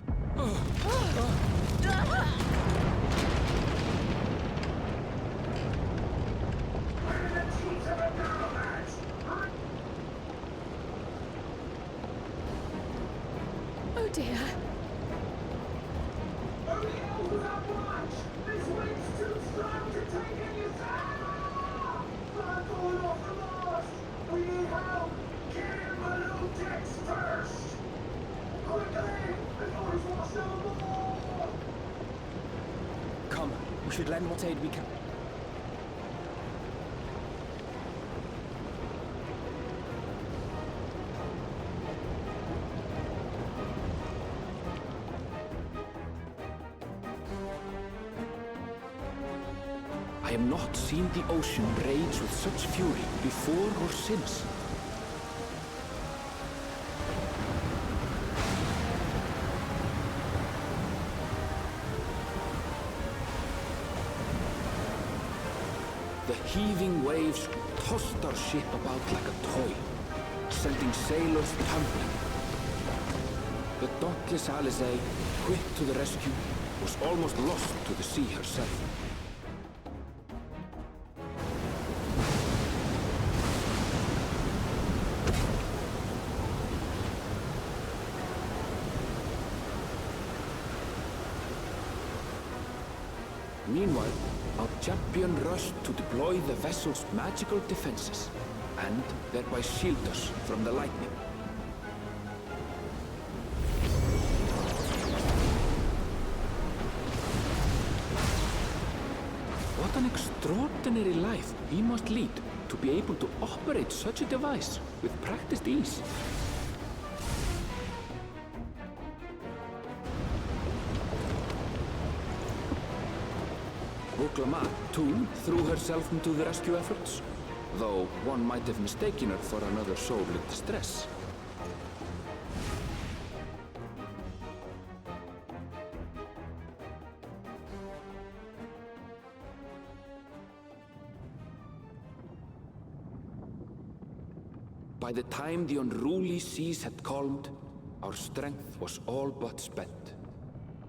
Oh dear. Come, we should lend what aid we can. I have not seen the ocean rage with such fury before or since. The heaving waves tossed our ship about like a toy, sending sailors tumbling. The dauntless Alizé, quick to the rescue, was almost lost to the sea herself. Meanwhile, our champion rushed to deploy the vessel's magical defenses, and thereby shield us from the lightning. What an extraordinary life he must lead to be able to operate such a device with practiced ease. Oklama, too, threw herself into the rescue efforts, though one might have mistaken her for another soul in distress. By the time the unruly seas had calmed, our strength was all but spent,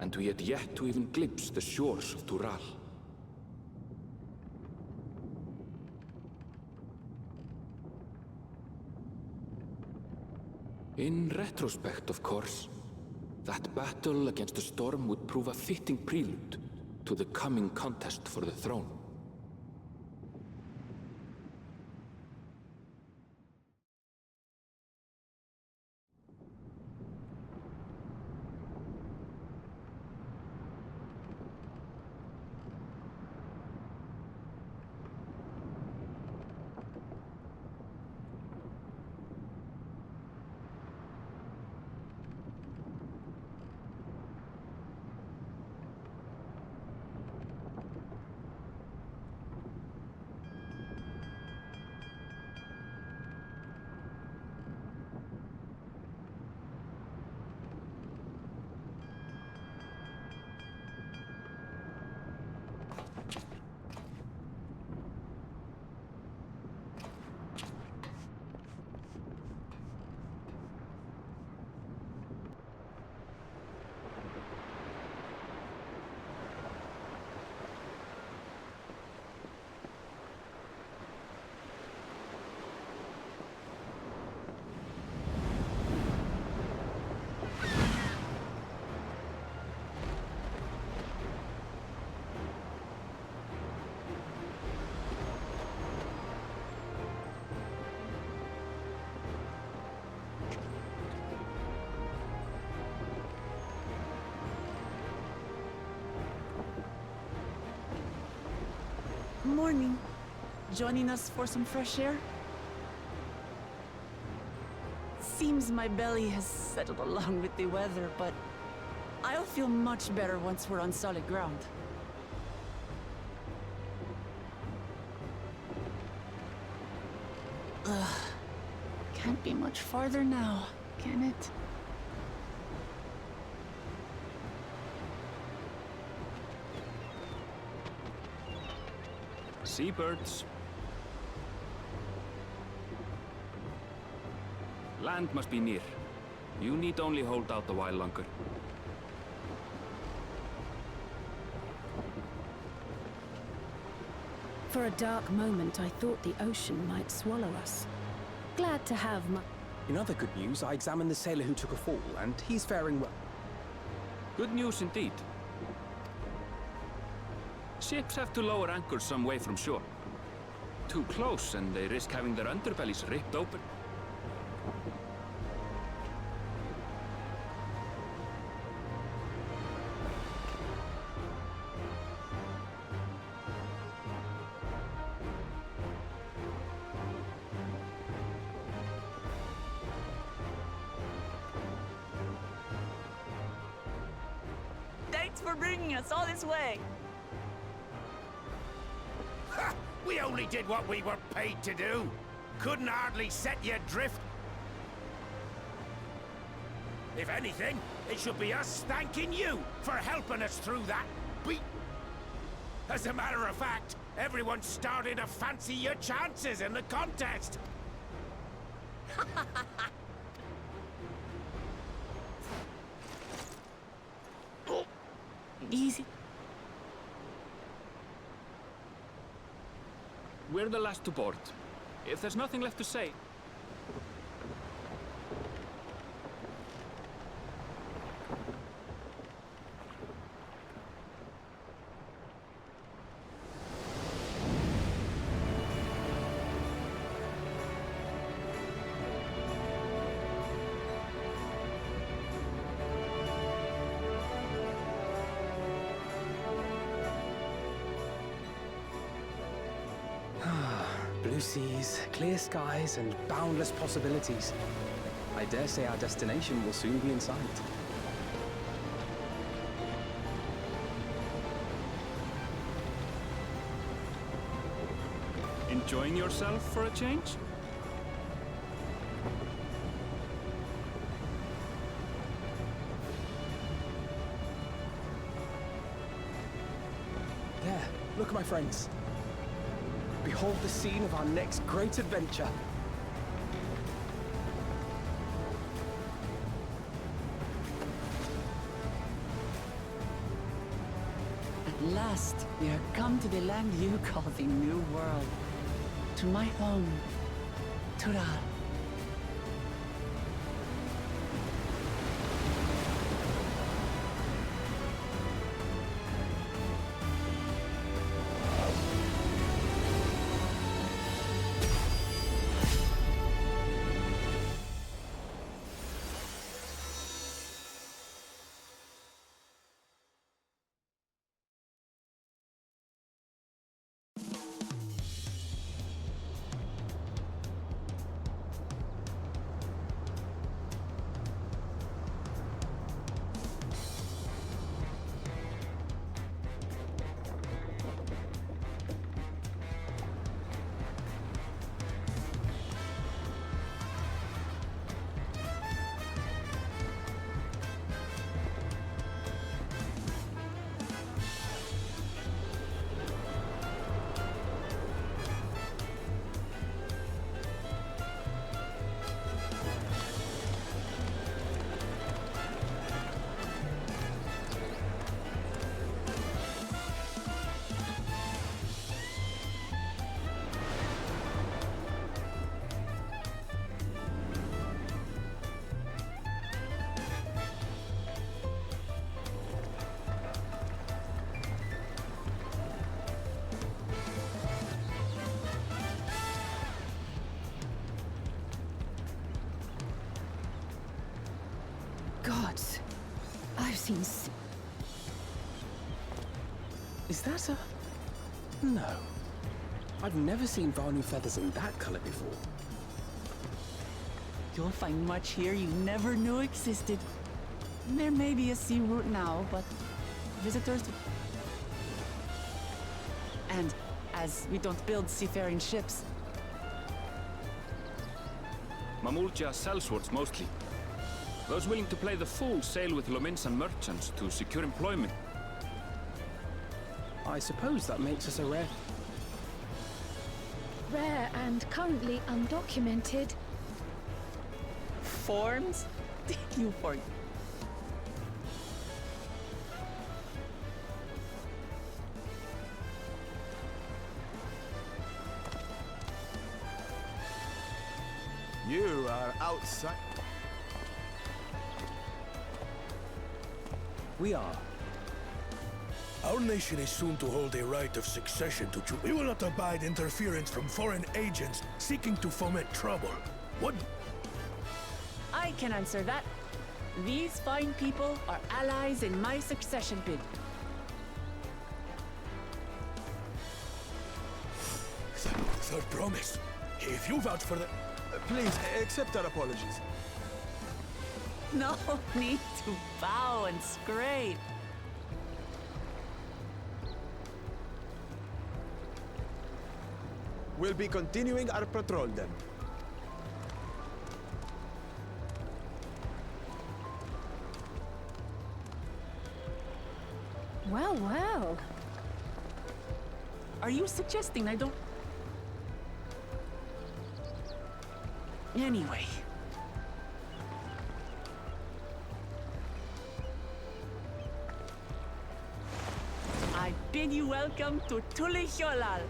and we had yet to even glimpse the shores of Tural. In retrospect, of course, that battle against the storm would prove a fitting prelude to the coming contest for the throne. Morning. Joining us for some fresh air? Seems my belly has settled along with the weather, but I'll feel much better once we're on solid ground. Ugh. Can't be much farther now, can it? Seabirds. Land must be near. You need only hold out a while longer. For a dark moment, I thought the ocean might swallow us. Glad to have my... In other good news, I examined the sailor who took a fall, and he's faring well. Good news indeed. Ships have to lower anchors some way from shore. Too close, and they risk having their underbellies ripped open. Thanks for bringing us all this way. Ha! We only did what we were paid to do. Couldn't hardly set you adrift. If anything, it should be us thanking you for helping us through that beat. As a matter of fact, everyone's starting to fancy your chances in the contest. Easy. We're the last to board. If there's nothing left to say... Blue seas, clear skies, and boundless possibilities. I dare say our destination will soon be in sight. Enjoying yourself for a change? There, look, my friends. Behold the scene of our next great adventure. At last, we are come to the land you call the New World. To my home, Tural. Gods, I've seen... Is that a... No. I've never seen Vanu feathers in that color before. You'll find much here you never knew existed. There may be a sea route now, but visitors... And as we don't build seafaring ships... Mamulja sellswords mostly. Those willing to play the fool sail with Lominsan merchants to secure employment. I suppose that makes us a rare... Rare and currently undocumented. Forms? Did you forget? You are outside. We are. Our nation is soon to hold a right of succession to We will not abide interference from foreign agents seeking to foment trouble. What? I can answer that. These fine people are allies in my succession bid. Third promise. If you vouch for the... Please, accept our apologies. No need to bow and scrape. We'll be continuing our patrol then. Well, well. Are you suggesting I don't... Anyway. I bid you welcome to Tulicholal.